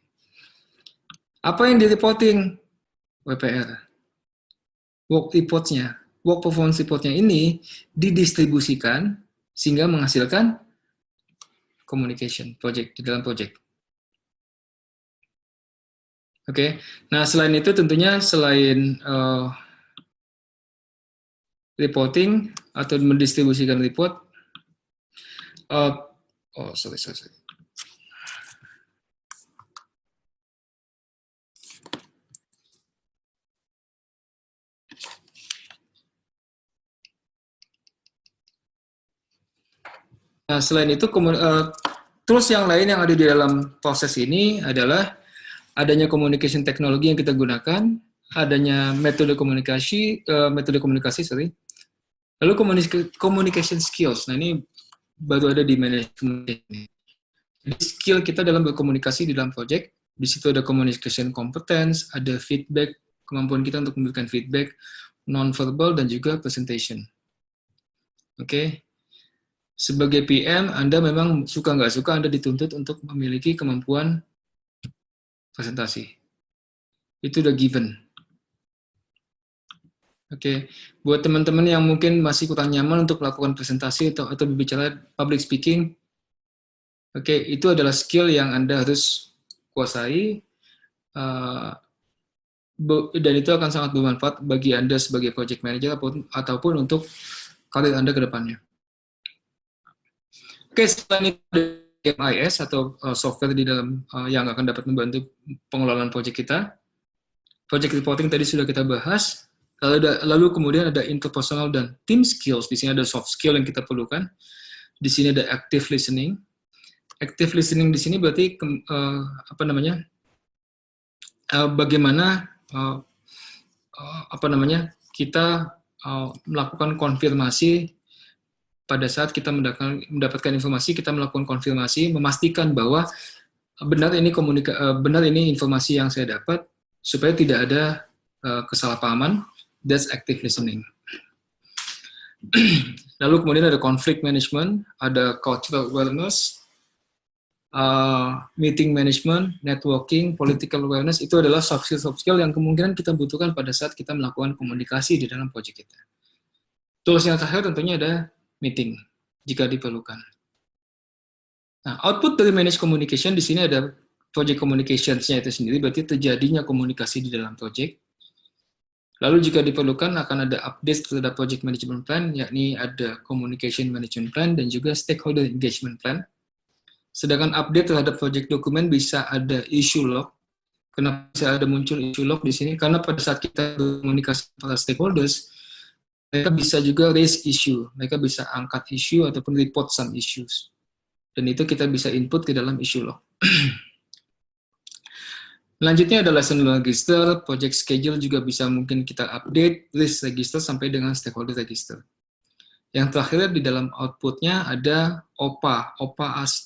S1: Apa yang di-reporting? WPR. Work reports-nya. Work performance report-nya ini didistribusikan sehingga menghasilkan communication project di dalam project. Oke. Nah, selain itu tentunya selain reporting atau mendistribusikan report, sorry. Nah, selain itu, tools yang lain yang ada di dalam proses ini adalah adanya communication teknologi yang kita gunakan, adanya metode komunikasi, lalu communication skills. Nah, ini baru ada di manajemen. Jadi skill kita dalam berkomunikasi di dalam project, di situ ada communication competence, ada feedback, kemampuan kita untuk memberikan feedback, non-verbal, dan juga presentation. Oke. Sebagai PM, Anda memang suka nggak suka, Anda dituntut untuk memiliki kemampuan presentasi. Itu udah given. Oke. Buat teman-teman yang mungkin masih kurang nyaman untuk melakukan presentasi atau berbicara public speaking, oke, itu adalah skill yang Anda harus kuasai, dan itu akan sangat bermanfaat bagi Anda sebagai project manager ataupun untuk karir Anda ke depannya. Oke, selain itu ada MIS atau software di dalam yang akan dapat membantu pengelolaan project kita. Project reporting tadi sudah kita bahas. Lalu kemudian ada interpersonal dan team skills. Di sini ada soft skill yang kita perlukan. Di sini ada active listening. Active listening di sini berarti apa namanya? bagaimana kita melakukan konfirmasi pada saat kita mendapatkan informasi, kita melakukan konfirmasi, memastikan bahwa benar ini informasi yang saya dapat, supaya tidak ada kesalahpahaman. That's active listening. Lalu kemudian ada conflict management, ada cultural awareness, meeting management, networking, political awareness. Itu adalah soft skill yang kemungkinan kita butuhkan pada saat kita melakukan komunikasi di dalam proyek kita. Tools yang terakhir tentunya ada meeting, jika diperlukan. Nah, output dari manage communication di sini ada project communications-nya itu sendiri, berarti terjadinya komunikasi di dalam project. Lalu jika diperlukan akan ada update terhadap project management plan, yakni ada communication management plan dan juga stakeholder engagement plan. Sedangkan update terhadap project dokumen bisa ada issue log. Kenapa bisa ada muncul issue log di sini? Karena pada saat kita berkomunikasi para stakeholders, mereka bisa juga raise issue, mereka bisa angkat issue ataupun report some issues. Dan itu kita bisa input ke dalam issue log. Selanjutnya ada lesson register, project schedule juga bisa mungkin kita update, list register sampai dengan stakeholder register. Yang terakhir di dalam outputnya ada OPA,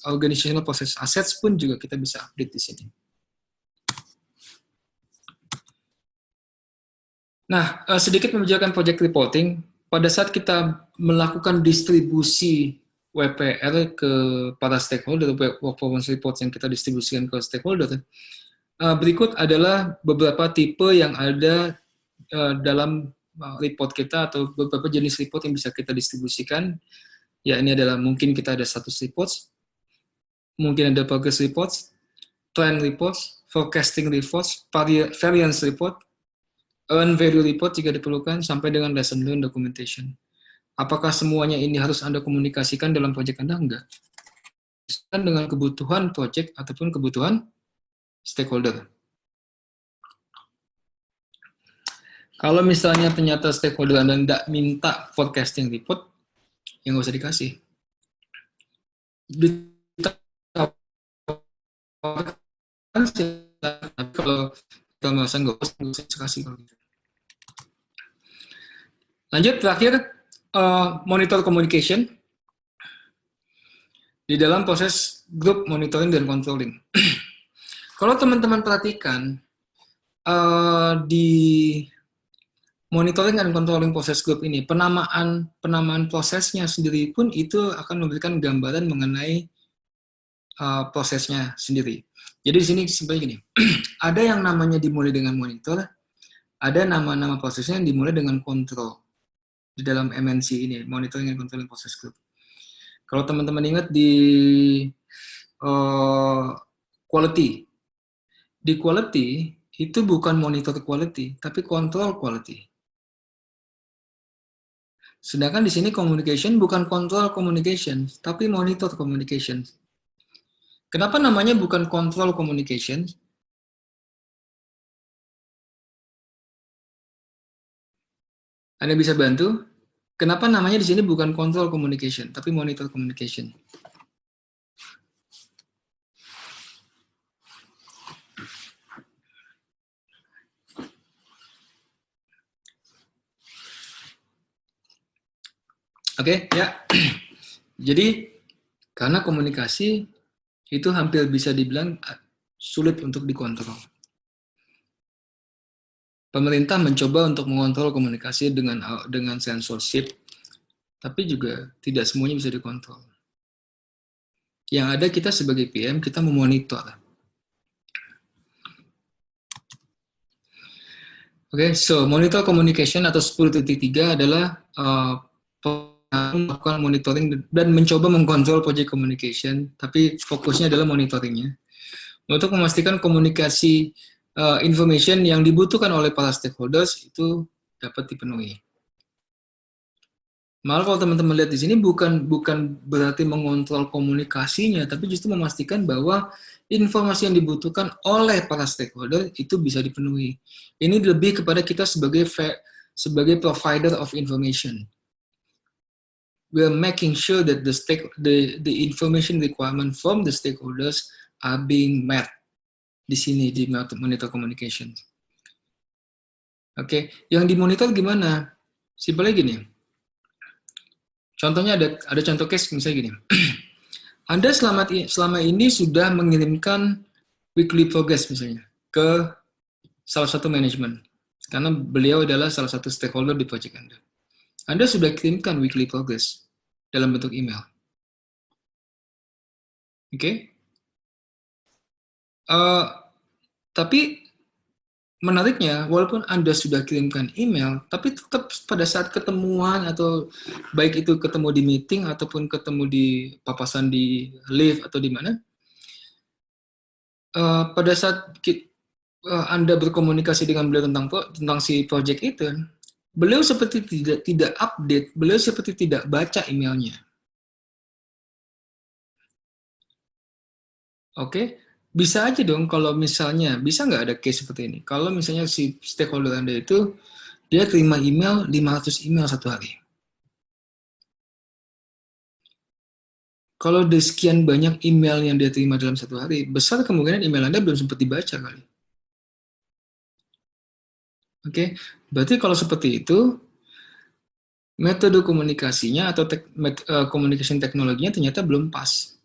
S1: Organizational Process Assets pun juga kita bisa update di sini. Nah, sedikit membicarakan project reporting, pada saat kita melakukan distribusi WPR ke para stakeholder, work performance reports yang kita distribusikan ke stakeholder, berikut adalah beberapa tipe yang ada dalam report kita atau beberapa jenis report yang bisa kita distribusikan. Ya, ini adalah mungkin kita ada status reports, mungkin ada progress reports, trend reports, forecasting reports, variance report, earn value report jika diperlukan, sampai dengan lesson learned documentation. Apakah semuanya ini harus Anda komunikasikan dalam proyek Anda? Enggak. Dengan kebutuhan proyek ataupun kebutuhan stakeholder. Kalau misalnya ternyata stakeholder Anda tidak minta forecasting report, ya nggak usah dikasih. Kalau kita merasa nggak usah dikasih. Lanjut, terakhir, monitor communication di dalam proses group monitoring dan controlling. Kalau teman-teman perhatikan, di monitoring dan controlling proses group ini, penamaan prosesnya sendiri pun itu akan memberikan gambaran mengenai prosesnya sendiri. Jadi di sini sebenarnya gini, ada yang namanya dimulai dengan monitor, ada nama-nama prosesnya yang dimulai dengan kontrol di dalam MNC ini, monitoring and controlling process group. Kalau teman-teman ingat di quality, di quality itu bukan monitor quality, tapi control quality. Sedangkan di sini communication bukan control communication, tapi monitor communication. Kenapa namanya bukan control communication? Anda bisa bantu? Kenapa namanya di sini bukan control communication, tapi monitor communication? Oke, ya. Jadi, karena komunikasi itu hampir bisa dibilang sulit untuk dikontrol. Pemerintah mencoba untuk mengontrol komunikasi dengan censorship, tapi juga tidak semuanya bisa dikontrol. Yang ada kita sebagai PM, kita memonitor. Oke, so monitor communication atau 10.3 adalah melakukan monitoring dan mencoba mengkontrol project communication, tapi fokusnya adalah monitoringnya untuk memastikan komunikasi information yang dibutuhkan oleh para stakeholders itu dapat dipenuhi. Malah kalau teman-teman lihat di sini bukan berarti mengontrol komunikasinya, tapi justru memastikan bahwa informasi yang dibutuhkan oleh para stakeholder itu bisa dipenuhi. Ini lebih kepada kita sebagai provider of information. We are making sure that the information requirement from the stakeholders are being met. di sini di monitor communication. Oke, yang dimonitor gimana? Simpelnya gini. Contohnya ada contoh case misalnya gini. Anda selama ini sudah mengirimkan weekly progress misalnya ke salah satu manajemen. Karena beliau adalah salah satu stakeholder di project Anda. Anda sudah kirimkan weekly progress dalam bentuk email. Oke? Tapi menariknya, walaupun Anda sudah kirimkan email, tapi tetap pada saat ketemuan atau baik itu ketemu di meeting ataupun ketemu di papasan di live atau di mana, pada saat Anda berkomunikasi dengan beliau tentang si project itu, beliau seperti tidak update, beliau seperti tidak baca emailnya. Oke, bisa aja dong kalau misalnya, bisa nggak ada case seperti ini? Kalau misalnya si stakeholder Anda itu, dia terima email 500 email satu hari. Kalau ada sekian banyak email yang dia terima dalam satu hari, besar kemungkinan email Anda belum sempat dibaca kali. Oke, berarti kalau seperti itu, metode komunikasinya atau communication teknologinya ternyata belum pas.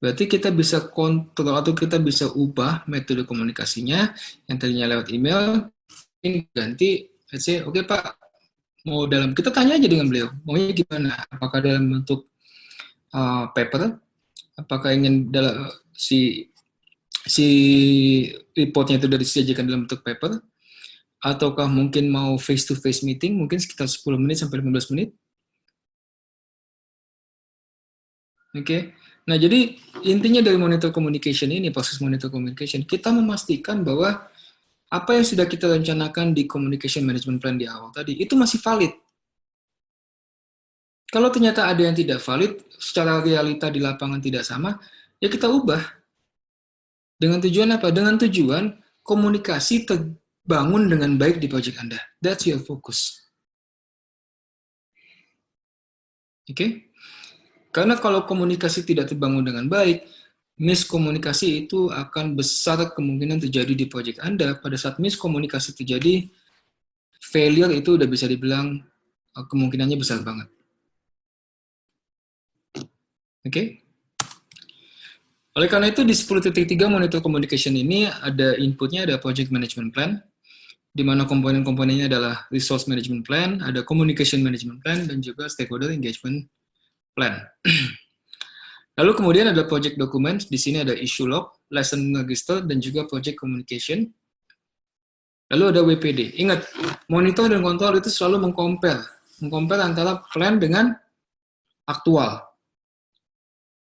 S1: Berarti kita bisa kontrol atau kita bisa ubah metode komunikasinya yang tadinya lewat email, ini ganti, let's say, oke Pak, mau dalam, kita tanya aja dengan beliau, maunya gimana? Apakah dalam bentuk paper? Apakah ingin dalam si reportnya itu dari disajikan dalam bentuk paper? Ataukah mungkin mau face-to-face meeting, mungkin sekitar 10 menit sampai 15 menit? Oke. Nah, jadi intinya dari monitor communication ini, proses monitor communication, kita memastikan bahwa apa yang sudah kita rencanakan di communication management plan di awal tadi, itu masih valid. Kalau ternyata ada yang tidak valid, secara realita di lapangan tidak sama, ya kita ubah. Dengan tujuan apa? Dengan tujuan komunikasi terbangun dengan baik di project Anda. That's your focus. Oke? Karena kalau komunikasi tidak terbangun dengan baik, miskomunikasi itu akan besar kemungkinan terjadi di project Anda. Pada saat miskomunikasi terjadi, failure itu udah bisa dibilang kemungkinannya besar banget. Oke? Oleh karena itu, di 10.3 monitor communication ini ada inputnya, ada project management plan, di mana komponen-komponennya adalah resource management plan, ada communication management plan, dan juga stakeholder engagement plan. Lalu kemudian ada project documents, di sini ada issue log, lesson register, dan juga project communication. Lalu ada WPD. Ingat, monitor dan kontrol itu selalu mengcompare antara plan dengan aktual.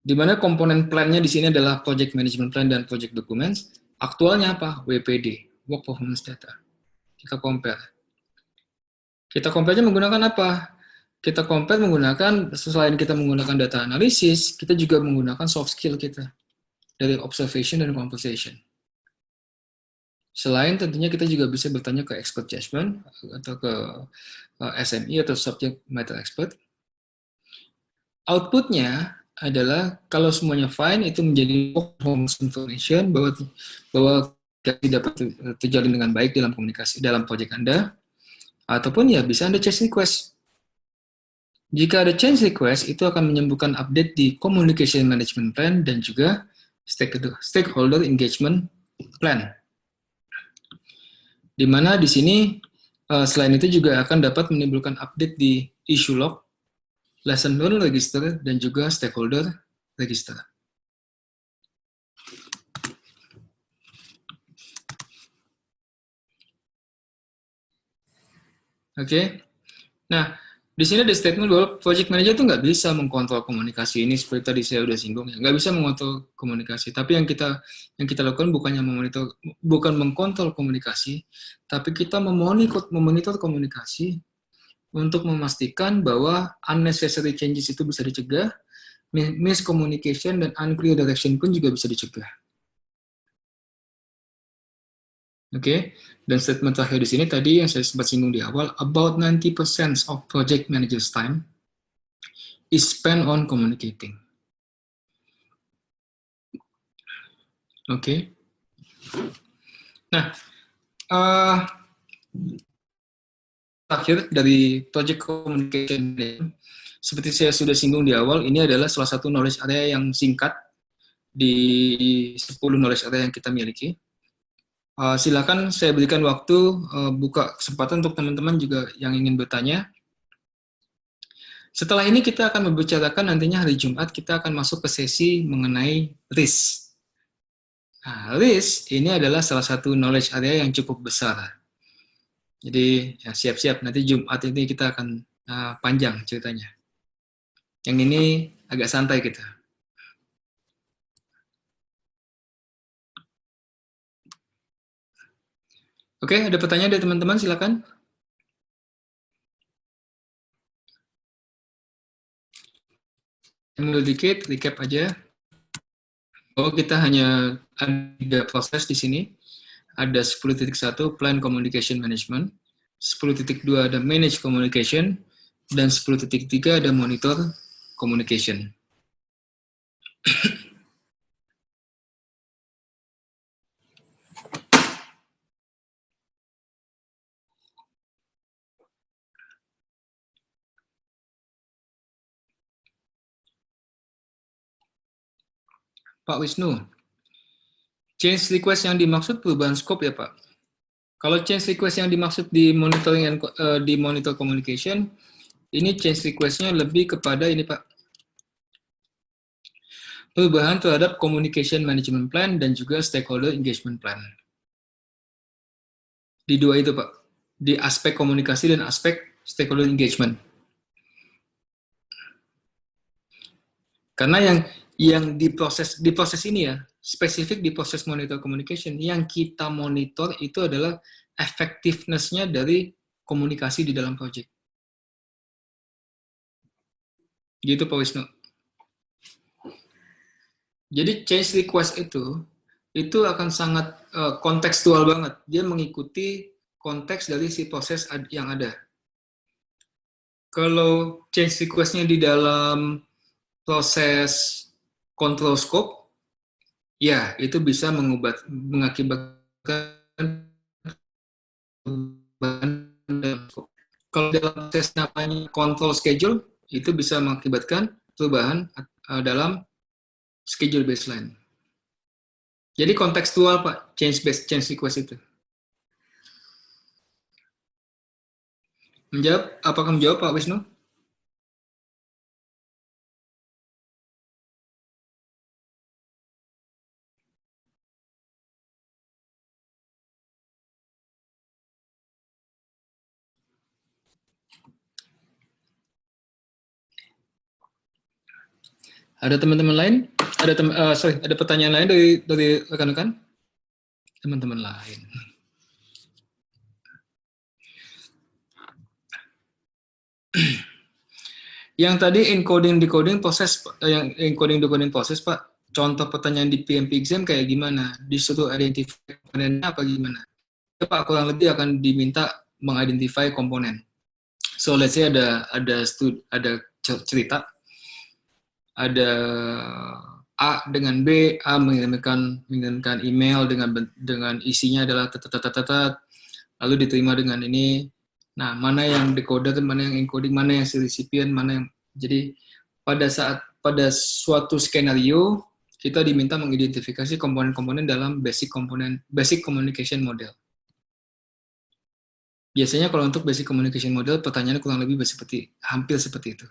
S1: Di mana komponen plan-nya di sini adalah project management plan dan project documents. Aktualnya apa? WPD, work performance data. Kita compare. Kita compare-nya menggunakan apa? Kita compare menggunakan, selain kita menggunakan data analisis, kita juga menggunakan soft skill kita dari observation dan conversation. Selain tentunya kita juga bisa bertanya ke expert judgment atau ke SME atau subject matter expert. Outputnya adalah kalau semuanya fine, itu menjadi performance information bahwa tidak terjalin dengan baik dalam komunikasi dalam project Anda, ataupun ya bisa Anda change request. Jika ada change request, itu akan menyembuhkan update di communication management plan dan juga stakeholder engagement plan. Di mana di sini selain itu juga akan dapat menimbulkan update di issue log, lesson learned register, dan juga stakeholder register. Oke. Nah, di sini ada statement bahwa project manager itu nggak bisa mengkontrol komunikasi. Ini seperti tadi saya udah singgung ya, nggak bisa mengontrol komunikasi. Tapi yang kita lakukan bukannya bukan mengkontrol komunikasi, tapi kita memonitor komunikasi untuk memastikan bahwa unnecessary changes itu bisa dicegah, miscommunication dan unclear direction pun juga bisa dicegah. Oke, dan statement terakhir di sini tadi yang saya sempat singgung di awal, about 90% of project managers' time is spent on communicating. Oke. Nah, uh, terakhir dari project communication, seperti saya sudah singgung di awal, ini adalah salah satu knowledge area yang singkat di 10 knowledge area yang kita miliki. Silakan saya berikan waktu, buka kesempatan untuk teman-teman juga yang ingin bertanya. Setelah ini kita akan membicarakan nantinya hari Jumat, kita akan masuk ke sesi mengenai risk. Nah, risk ini adalah salah satu knowledge area yang cukup besar. Jadi ya, siap-siap, nanti Jumat ini kita akan panjang ceritanya. Yang ini agak santai kita. Oke, ada pertanyaan dari teman-teman, silakan. Mundur dikit, recap aja. Oh, kita hanya ada 3 proses di sini. Ada 10.1 Plan Communication Management, 10.2 ada Manage Communication, dan 10.3 ada Monitor Communication. Pak Wisnu, change request yang dimaksud perubahan scope ya Pak? Kalau change request yang dimaksud di monitoring and, di monitor communication, ini change request-nya lebih kepada ini Pak, perubahan terhadap communication management plan dan juga stakeholder engagement plan. Di dua itu Pak, di aspek komunikasi dan aspek stakeholder engagement. Karena yang diproses ini ya, spesifik di proses monitor communication, yang kita monitor itu adalah effectiveness-nya dari komunikasi di dalam project. Gitu Pak Wisnu. Jadi change request itu akan sangat kontekstual banget. Dia mengikuti konteks dari si proses yang ada. Kalau change request-nya di dalam proses control scope, ya itu bisa mengakibatkan perubahan dalam scope. Kalau dalam proses namanya control schedule, itu bisa mengakibatkan perubahan dalam schedule baseline. Jadi kontekstual Pak, change request itu. Apakah menjawab Pak Wisnu? Ada teman-teman lain? Ada pertanyaan lain dari rekan-rekan? Teman-teman lain. Yang tadi encoding decoding proses, yang encoding decoding proses Pak, contoh pertanyaan di PMP exam kayak gimana? Disuruh identify komponennya apa gimana? Ya, Pak, kurang lebih akan diminta mengidentify komponen. So let's say ada cerita, ada A dengan B, A mengirimkan email dengan isinya adalah lalu diterima dengan ini. Nah, mana yang decoder, mana yang encoding, mana yang si recipient, mana yang, jadi pada suatu skenario kita diminta mengidentifikasi komponen-komponen dalam basic communication model. Biasanya kalau untuk basic communication model pertanyaannya kurang lebih hampir seperti itu.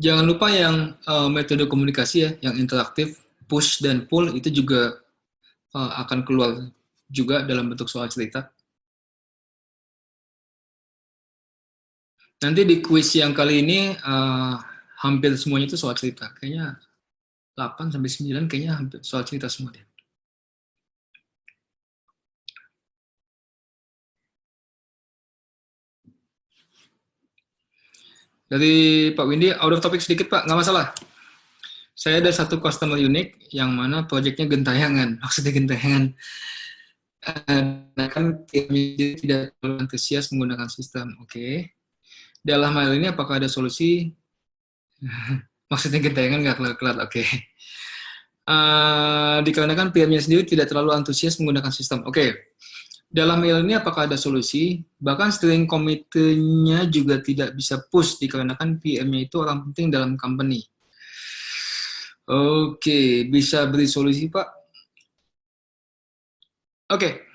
S1: Jangan lupa yang metode komunikasi ya, yang interaktif, push dan pull itu juga akan keluar juga dalam bentuk soal cerita. Nanti di quiz yang kali ini hampir semuanya itu soal cerita. Kayaknya 8-9 kayaknya hampir soal cerita semua deh. Dari Pak Windy, out of topic sedikit Pak, nggak masalah. Saya ada satu customer unik yang mana proyeknya gentayangan, maksudnya gentayangan. Nah, kan timnya tidak terlalu antusias menggunakan sistem. Oke. Dalam hal ini apakah ada solusi? Maksudnya gentayangan nggak kelar-kelar. Oke. Dikarenakan PM-nya sendiri tidak terlalu antusias menggunakan sistem. Oke. Dalam hal ini apakah ada solusi? Bahkan steering committee-nya juga tidak bisa push dikarenakan PM-nya itu orang penting dalam company. Oke, bisa beri solusi Pak? Oke.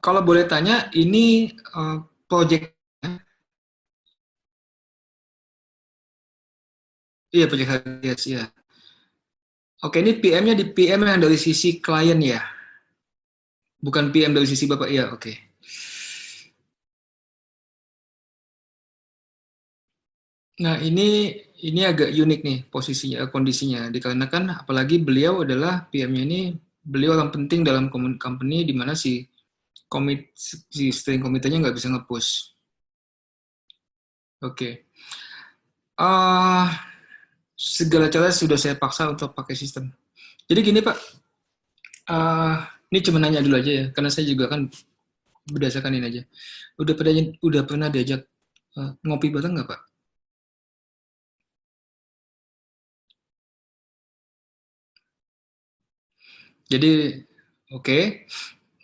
S1: Kalau boleh tanya, ini project, iya project Harias ya. Oke, ini PM-nya di PM yang dari sisi klien ya, bukan PM dari sisi Bapak ya. Oke. Nah, ini agak unik nih posisinya, kondisinya, dikarenakan apalagi beliau adalah PM-nya ini, beliau orang penting dalam company di mana si steering komiternya nggak bisa nge-push. Oke. Uh, Segala cara sudah saya paksa untuk pakai sistem. Jadi gini Pak, uh, ini cuma nanya dulu aja ya, karena saya juga kan berdasarkan ini aja. Udah pernah diajak ngopi bareng nggak Pak? Jadi oke. Okay.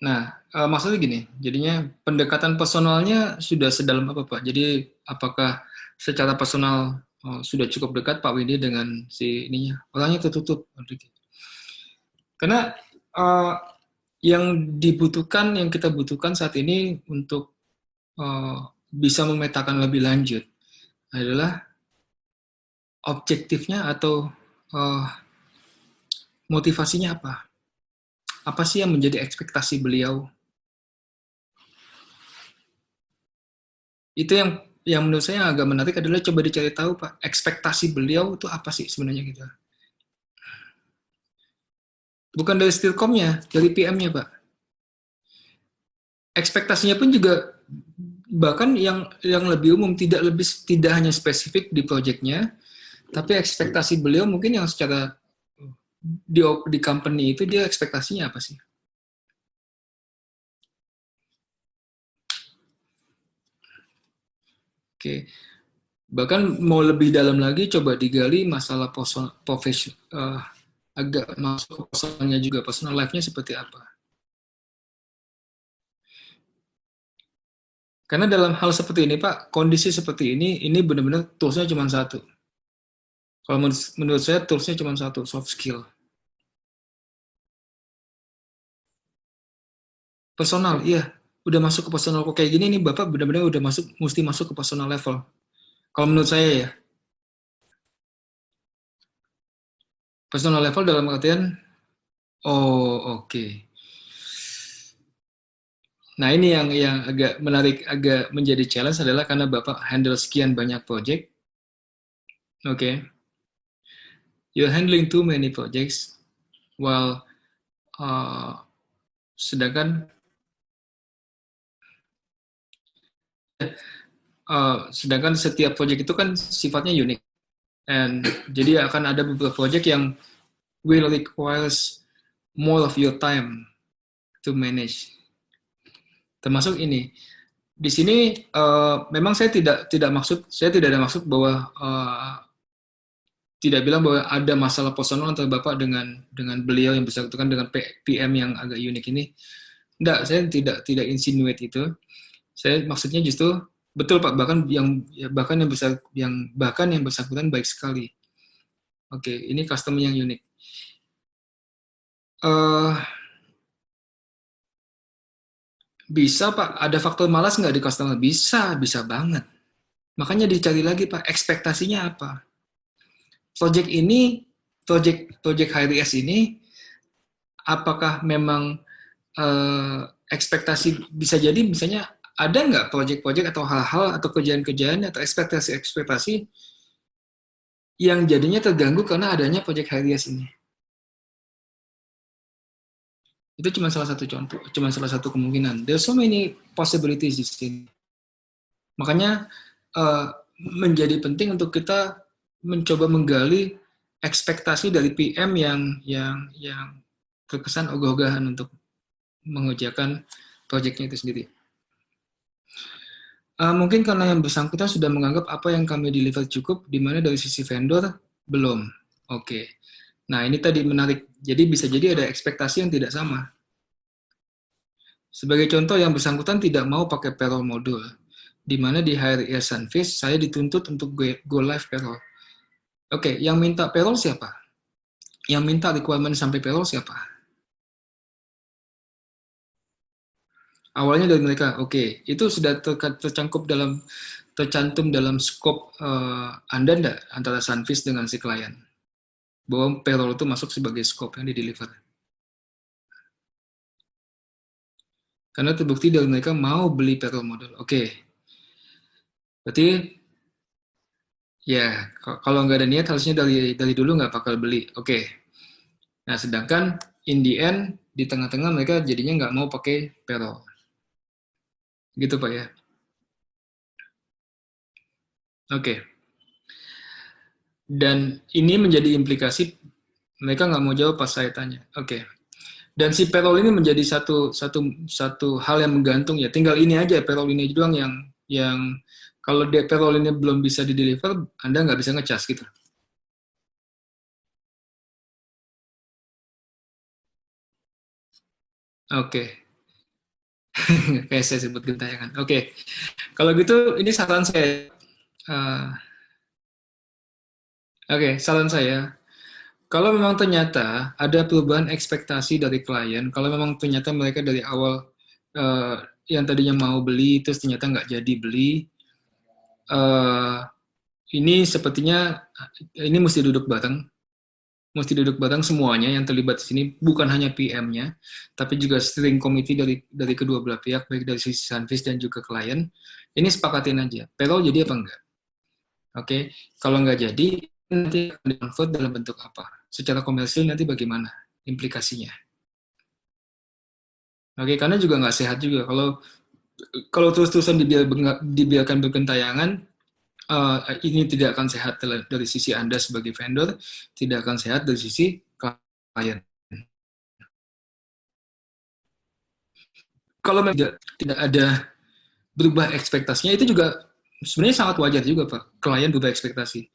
S1: Nah, maksudnya gini, jadinya pendekatan personalnya sudah sedalam apa Pak? Jadi apakah secara personal sudah cukup dekat Pak Windy dengan si ininya? Orangnya tertutup. Karena uh, yang kita butuhkan saat ini untuk bisa memetakan lebih lanjut adalah objektifnya atau uh, motivasinya apa? Apa sih yang menjadi ekspektasi beliau? Itu yang menurut saya agak menarik adalah coba dicari tahu Pak, ekspektasi beliau itu apa sih sebenarnya gitu. Bukan dari Stilcom-nya, dari PM-nya Pak. Ekspektasinya pun juga bahkan yang lebih umum, tidak hanya spesifik di proyeknya, tapi ekspektasi beliau mungkin yang secara di company itu dia ekspektasinya apa sih? Oke, bahkan mau lebih dalam lagi coba digali masalah profesional, agak masuk personalnya juga, personal life-nya seperti apa. Karena dalam hal seperti ini Pak, kondisi seperti ini benar-benar toolsnya cuma satu. Kalau menurut saya toolsnya cuma satu, soft skill. Personal, iya. Udah masuk ke personal kok kayak gini nih Bapak benar-benar udah mesti masuk ke personal level. Kalau menurut saya ya, personal level dalam artian, oh oke. Okay. Nah ini yang agak menarik, agak menjadi challenge adalah karena Bapak handle sekian banyak project, oke, okay. You're handling too many projects, while sedangkan sedangkan setiap project itu kan sifatnya unik, and jadi akan ada beberapa project yang will requires more of your time to manage. Termasuk ini. Di sini memang saya tidak ada maksud bahwa tidak bilang bahwa ada masalah personal antara Bapak dengan beliau yang bersangkutan dengan PM yang agak unik ini. Enggak, saya tidak insinuate itu. Saya maksudnya justru betul Pak, bahkan yang bersangkutan baik sekali. Oke, ini customer yang unik. Bisa Pak, ada faktor malas nggak di customer? Bisa banget. Makanya dicari lagi Pak, ekspektasinya apa? Project ini, project HRIS ini, apakah memang ekspektasi bisa jadi misalnya ada nggak project-project atau hal-hal atau kerjaan-kerjaan atau ekspektasi yang jadinya terganggu karena adanya project HRIS ini? Itu cuma salah satu contoh, cuma salah satu kemungkinan. There's so many possibilities di sini. Makanya uh, menjadi penting untuk kita mencoba menggali ekspektasi dari PM yang terkesan ogah-ogahan untuk mengerjakan proyeknya itu sendiri. Mungkin karena yang bersangkutan sudah menganggap apa yang kami deliver cukup, di mana dari sisi vendor belum. Oke. Nah, ini tadi menarik. Jadi bisa jadi ada ekspektasi yang tidak sama. Sebagai contoh, yang bersangkutan tidak mau pakai payroll modul, di mana di Hire Air Sunfish, saya dituntut untuk go live payroll. Oke, yang minta payroll siapa? Yang minta requirement sampai payroll siapa? Awalnya dari mereka, oke. Itu sudah tercantum dalam scope Anda enggak, antara Sunfish dengan si klien? Bahwa payroll itu masuk sebagai scope yang di-deliver. Karena terbukti dari mereka mau beli payroll model. Oke. Berarti ya, kalau nggak ada niat harusnya dari dulu nggak bakal beli. Oke. Nah, sedangkan in the end, di tengah-tengah mereka jadinya nggak mau pakai payroll. Gitu, Pak ya. Oke. Dan ini menjadi implikasi mereka nggak mau jawab pas saya tanya. Oke. Dan si payroll ini menjadi satu hal yang menggantung ya. Tinggal ini aja payroll ini doang yang kalau payroll ini belum bisa di-deliver, Anda nggak bisa ngecas gitu. Oke. Kayak saya sebut gentayangan. Oke. Kalau gitu, ini saran saya. Oke, saran saya. Kalau memang ternyata ada perubahan ekspektasi dari klien, kalau memang ternyata mereka dari awal yang tadinya mau beli, terus ternyata nggak jadi beli, ini sepertinya ini mesti duduk bareng semuanya yang terlibat di sini, bukan hanya PM-nya, tapi juga steering committee dari kedua belah pihak, baik dari sisi Sunfish dan juga klien. Ini sepakatin aja, payroll jadi apa enggak? Oke, kalau nggak jadi, nanti akan di-convert dalam bentuk apa? Secara komersil nanti bagaimana implikasinya? Oke, karena juga nggak sehat juga kalau terus-terusan dibiarkan bergentayangan, ini tidak akan sehat dari sisi Anda sebagai vendor, tidak akan sehat dari sisi klien. Kalau tidak ada berubah ekspektasinya, itu juga sebenarnya sangat wajar juga, Pak. Klien berubah ekspektasi.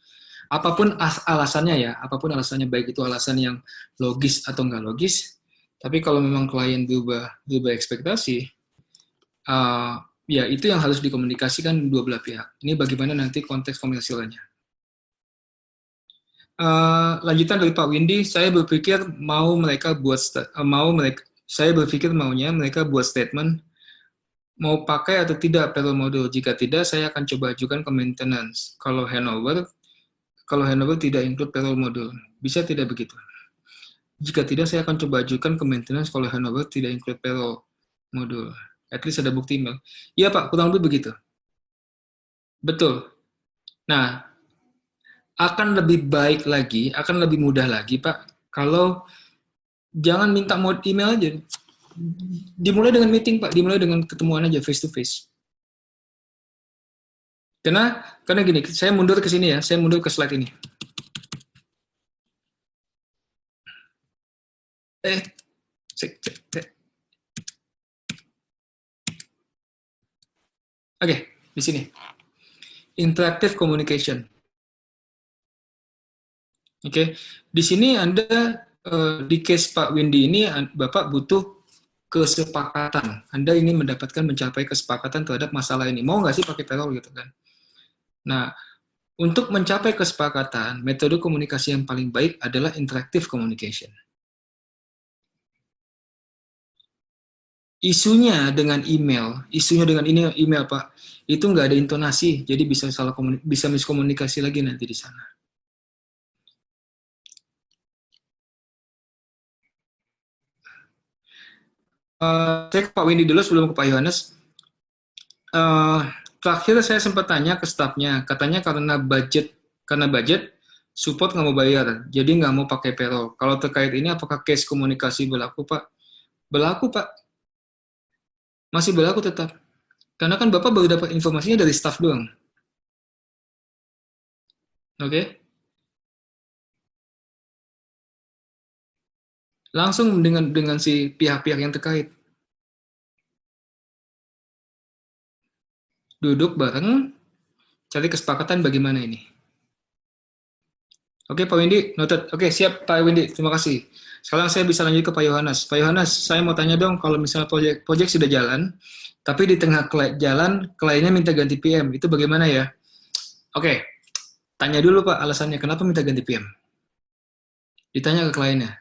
S1: Apapun alasannya ya, apapun alasannya, baik itu alasan yang logis atau nggak logis, tapi kalau memang klien berubah ekspektasi, ya itu yang harus dikomunikasikan dua belah pihak. Ini bagaimana nanti konteks komersilnya. Lanjutan dari Pak Windy, saya berpikir maunya mereka buat statement mau pakai atau tidak payroll module. Jika tidak, saya akan coba ajukan ke maintenance. Kalau handover tidak include payroll module. Bisa tidak begitu? Jika tidak, saya akan coba ajukan ke maintenance kalau handover tidak include payroll module. At least ada bukti email. Iya Pak, kurang lebih begitu. Betul. Nah, akan lebih baik lagi, akan lebih mudah lagi Pak, kalau jangan minta email aja. Dimulai dengan meeting Pak, dimulai dengan ketemuan aja face to face. Karena gini, saya mundur ke sini ya, saya mundur ke slide ini. Oke, di sini. Interactive communication. Oke, di sini Anda di case Pak Windy ini Bapak butuh kesepakatan. Anda ingin mencapai kesepakatan terhadap masalah ini. Mau nggak sih pakai payroll gitu kan? Nah, untuk mencapai kesepakatan, metode komunikasi yang paling baik adalah interactive communication. Isunya dengan email Pak, itu nggak ada intonasi, jadi bisa miskomunikasi lagi nanti di sana. Saya ke Pak Windy dulu sebelum ke Pak Yohanes. Terakhir saya sempat tanya ke stafnya, katanya karena budget, support nggak mau bayar, jadi nggak mau pakai payroll. Kalau terkait ini, apakah case komunikasi berlaku, Pak? Berlaku, Pak. Masih berlaku tetap. Karena kan Bapak baru dapat informasinya dari staff doang. Oke. Langsung dengan si pihak-pihak yang terkait. Duduk bareng, cari kesepakatan bagaimana ini. Oke, Pak Windy, noted. Oke, siap Pak Windy, terima kasih. Sekarang saya bisa lanjut ke Pak Yohanes. Pak Yohanes, saya mau tanya dong, kalau misalnya proyek sudah jalan, tapi di tengah jalan, kliennya minta ganti PM, itu bagaimana ya? Oke, tanya dulu Pak alasannya, kenapa minta ganti PM? Ditanya ke kliennya,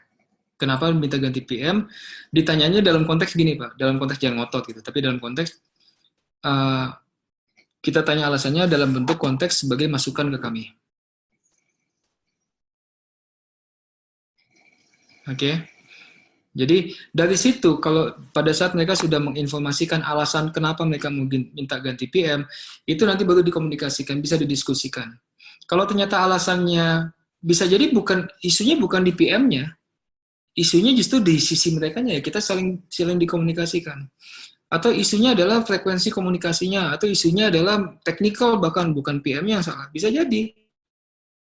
S1: kenapa minta ganti PM? Ditanyanya dalam konteks gini Pak, dalam konteks jangan ngotot gitu, tapi dalam konteks, uh, kita tanya alasannya dalam bentuk konteks sebagai masukan ke kami. Oke. Jadi dari situ kalau pada saat mereka sudah menginformasikan alasan kenapa mereka mungkin minta ganti PM, itu nanti baru dikomunikasikan, bisa didiskusikan. Kalau ternyata alasannya bisa jadi isunya bukan di PM-nya, isunya justru di sisi merekanya ya, kita saling dikomunikasikan. Atau isunya adalah frekuensi komunikasinya, atau isunya adalah technical bahkan bukan PM-nya yang salah. Bisa jadi.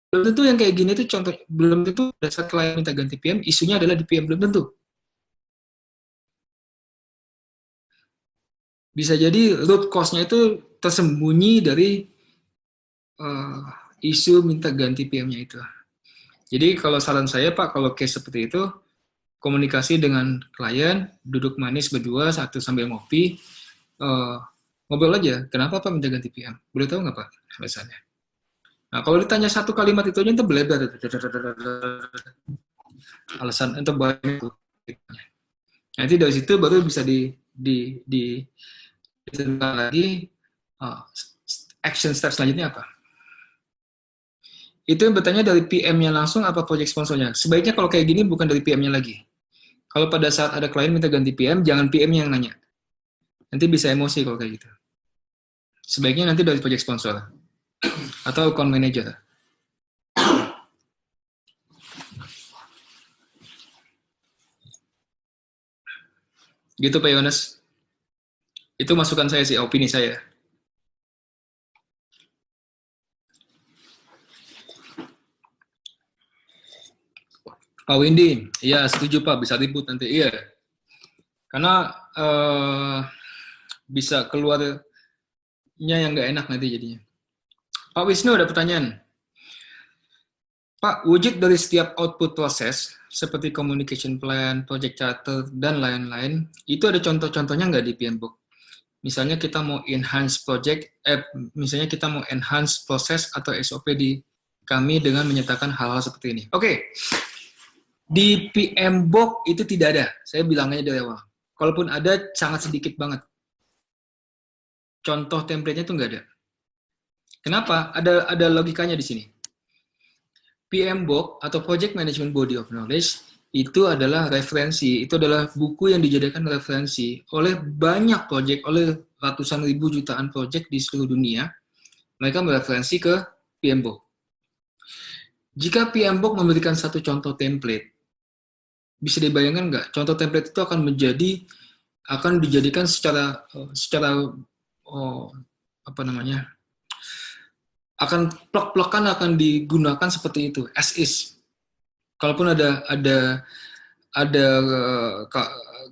S1: Belum tentu yang kayak gini tuh contoh, belum tentu pada saat klien minta ganti PM, isunya adalah di PM, belum tentu. Bisa jadi root cause-nya itu tersembunyi dari isu minta ganti PM-nya itu. Jadi kalau saran saya Pak, kalau case seperti itu, komunikasi dengan klien, duduk manis berdua, satu sambil ngopi, ngobrol aja, kenapa Pak minta ganti PM? Boleh tahu nggak Pak alasannya? Nah, kalau ditanya satu kalimat itu aja, itu belebar. Alasan untuk banyak. Nanti dari situ baru bisa ditentukan lagi action step selanjutnya apa. Itu yang bertanya dari PM-nya langsung apa project sponsornya. Sebaiknya kalau kayak gini bukan dari PM-nya lagi. Kalau pada saat ada klien minta ganti PM, jangan PM-nya yang nanya. Nanti bisa emosi kalau kayak gitu. Sebaiknya nanti dari project sponsor atau account manager. Gitu Pak Yohanes. Itu masukan saya sih, opini saya. Pak Windy, ya setuju Pak, bisa ribut nanti. Iya, karena bisa keluarnya yang nggak enak nanti jadinya. Pak Wisnu ada pertanyaan. Pak, wujud dari setiap output proses, seperti communication plan, project charter, dan lain-lain, itu ada contoh-contohnya nggak di PMBOK? Misalnya kita mau enhance misalnya kita mau enhance proses atau SOP di kami dengan menyatakan hal-hal seperti ini. Oke, di PMBOK itu tidak ada. Saya bilangnya dari awal. Kalaupun ada, sangat sedikit banget. Contoh template-nya itu nggak ada. Kenapa? Ada logikanya di sini. PMBOK atau Project Management Body of Knowledge itu adalah referensi, itu adalah buku yang dijadikan referensi oleh banyak proyek, oleh ratusan ribu jutaan proyek di seluruh dunia. Mereka mereferensi ke PMBOK. Jika PMBOK memberikan satu contoh template, bisa dibayangkan nggak? Contoh template itu akan dijadikan secara akan plek-plekan akan digunakan seperti itu, as is. Kalaupun ada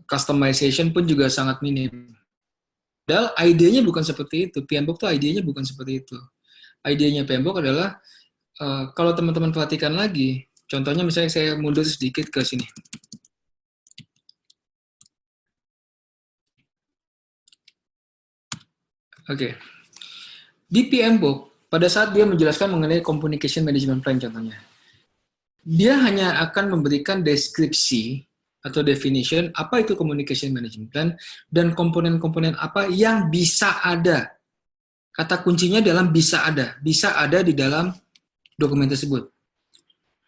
S1: customization pun juga sangat minim. Padahal idenya bukan seperti itu. PMBOK tuh idenya bukan seperti itu. Idenya PMBOK adalah kalau teman-teman perhatikan lagi, contohnya misalnya saya mundur sedikit ke sini. Oke. Di PMBOK pada saat dia menjelaskan mengenai communication management plan contohnya, dia hanya akan memberikan deskripsi atau definition apa itu communication management plan dan komponen-komponen apa yang bisa ada. Kata kuncinya dalam bisa ada di dalam dokumen tersebut.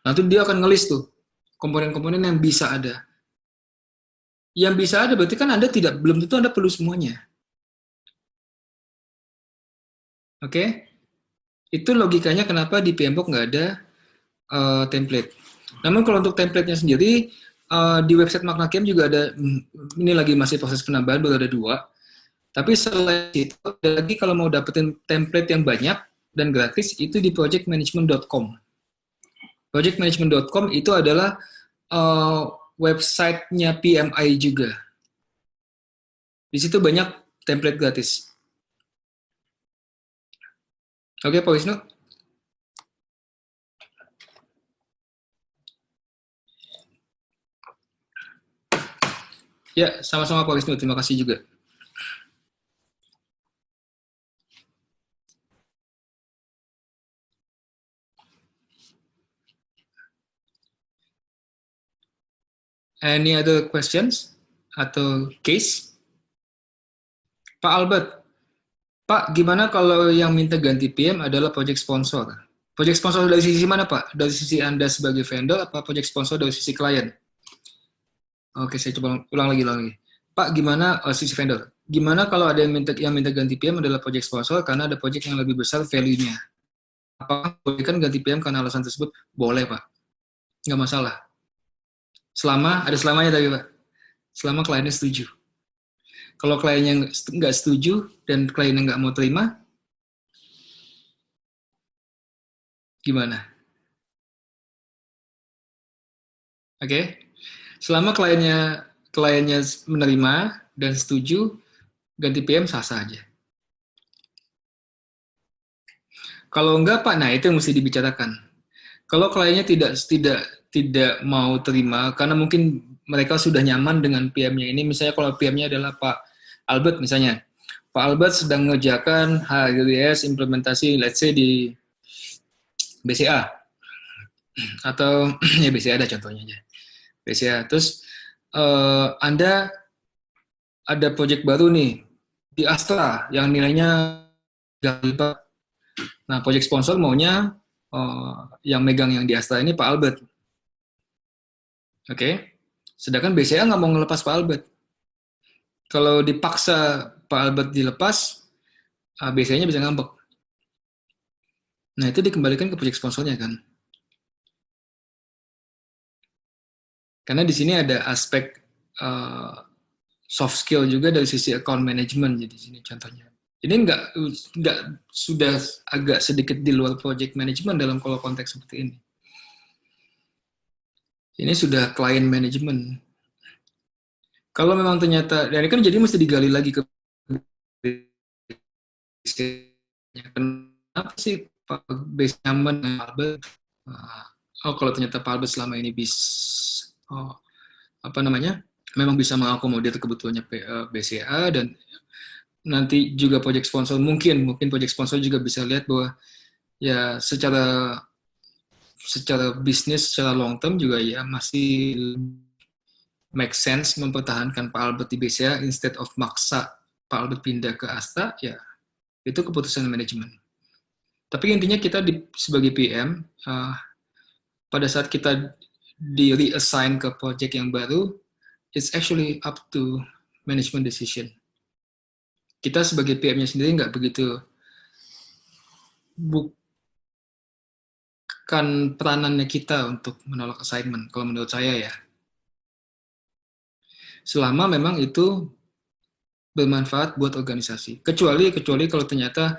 S1: Nanti dia akan ngelis tuh komponen-komponen yang bisa ada. Yang bisa ada berarti kan belum tentu Anda perlu semuanya. Oke? Itu logikanya kenapa di PMBOK nggak ada template. Namun kalau untuk template-nya sendiri, di website Magna Camp juga ada, ini lagi masih proses penambahan, baru ada 2. Tapi selain itu, lagi kalau mau dapetin template yang banyak, dan gratis itu di projectmanagement.com. Projectmanagement.com itu adalah website-nya PMI juga. Di situ banyak template gratis. Oke, Pak Wisnu. Ya, sama-sama Pak Wisnu. Terima kasih juga. Any other questions atau case? Pak Albert, Pak, gimana kalau yang minta ganti PM adalah project sponsor? Project sponsor dari sisi mana, Pak? Dari sisi Anda sebagai vendor, apa project sponsor dari sisi klien? Oke, saya coba ulang lagi. Pak, gimana sisi vendor? Gimana kalau ada yang minta ganti PM adalah project sponsor karena ada project yang lebih besar value-nya? Apakah boleh kan ganti PM karena alasan tersebut? Boleh, Pak. Nggak masalah. Selama, ada selamanya tadi, Pak. Selama kliennya setuju. Kalau kliennya nggak setuju dan kliennya nggak mau terima, gimana? Oke? Selama kliennya menerima dan setuju, ganti PM sah-sah aja. Kalau enggak, Pak, nah itu yang mesti dibicarakan. Kalau kliennya tidak mau terima, karena mungkin mereka sudah nyaman dengan PM-nya ini, misalnya kalau PM-nya adalah Pak Albert misalnya, Pak Albert sedang mengerjakan HRIS implementasi, let's say di BCA, atau ya BCA ada contohnya aja, BCA. Terus Anda ada project baru nih di Astra yang nilainya 3 kali lipat. Nah, project sponsor maunya yang megang yang di Astra ini Pak Albert. Oke. Sedangkan BCA nggak mau ngelepas Pak Albert. Kalau dipaksa Pak Albert dilepas, BCA-nya bisa ngambek. Nah, itu dikembalikan ke project sponsornya kan. Karena di sini ada aspek soft skill juga dari sisi account management, jadi sini contohnya. Ini nggak sudah agak sedikit di luar project management dalam kalau konteks seperti ini. Ini sudah client management. Kalau memang ternyata, dan ini kan jadi mesti digali lagi ke kenapa sih Pak base nyaman dengan Albert? Oh, kalau ternyata Pak Albert selama ini memang bisa mengakomodir kebutuhannya BCA, dan nanti juga project sponsor mungkin project sponsor juga bisa lihat bahwa ya secara bisnis, secara long term juga ya masih make sense mempertahankan Pak Albert di BCA instead of maksa Pak Albert pindah ke Asta, ya itu keputusan manajemen. Tapi intinya kita sebagai PM, pada saat kita di reassign ke project yang baru, it's actually up to management decision. Kita sebagai PM-nya sendiri nggak begitu, bukan peranannya kita untuk menolak assignment, kalau menurut saya ya. Selama memang itu bermanfaat buat organisasi. Kecuali kalau ternyata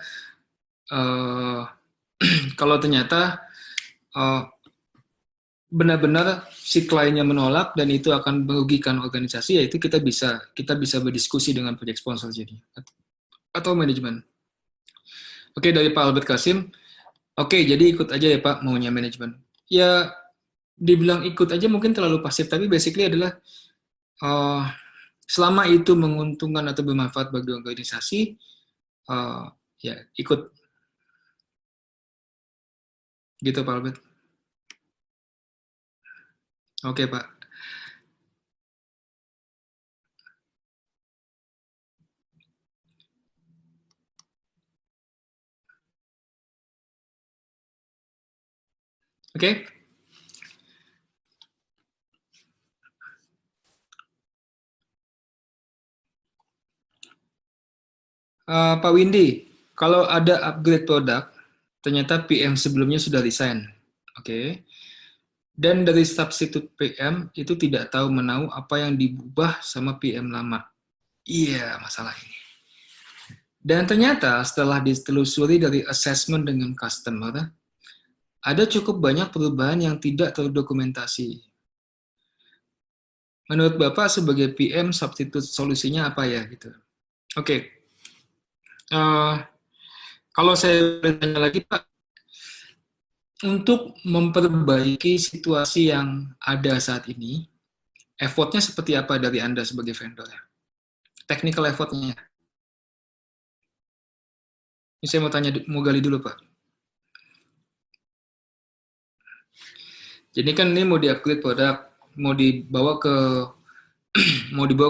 S1: benar-benar si kliennya menolak dan itu akan merugikan organisasi, yaitu kita bisa berdiskusi dengan project sponsor jadi atau manajemen. Oke, dari Pak Albert Kasim. Oke, jadi ikut aja ya Pak maunya manajemen. Ya dibilang ikut aja mungkin terlalu pasif, tapi basically adalah selama itu menguntungkan atau bermanfaat bagi organisasi, ya ikut. Gitu Pak Albert. Oke Pak. Oke. Pak Windy, kalau ada upgrade produk, ternyata PM sebelumnya sudah resign. Oke. Dan dari substitute PM itu tidak tahu menahu apa yang diubah sama PM lama. Iya, masalah ini. Dan ternyata setelah ditelusuri dari assessment dengan customer, ada cukup banyak perubahan yang tidak terdokumentasi. Menurut Bapak sebagai PM, substitute solusinya apa ya? Gitu. Oke. Kalau saya bertanya lagi, Pak, untuk memperbaiki situasi yang ada saat ini, effortnya seperti apa dari Anda sebagai vendor? Technical effortnya. Ini saya mau gali dulu, Pak. Jadi kan ini mau di-upgrade produk, mau dibawa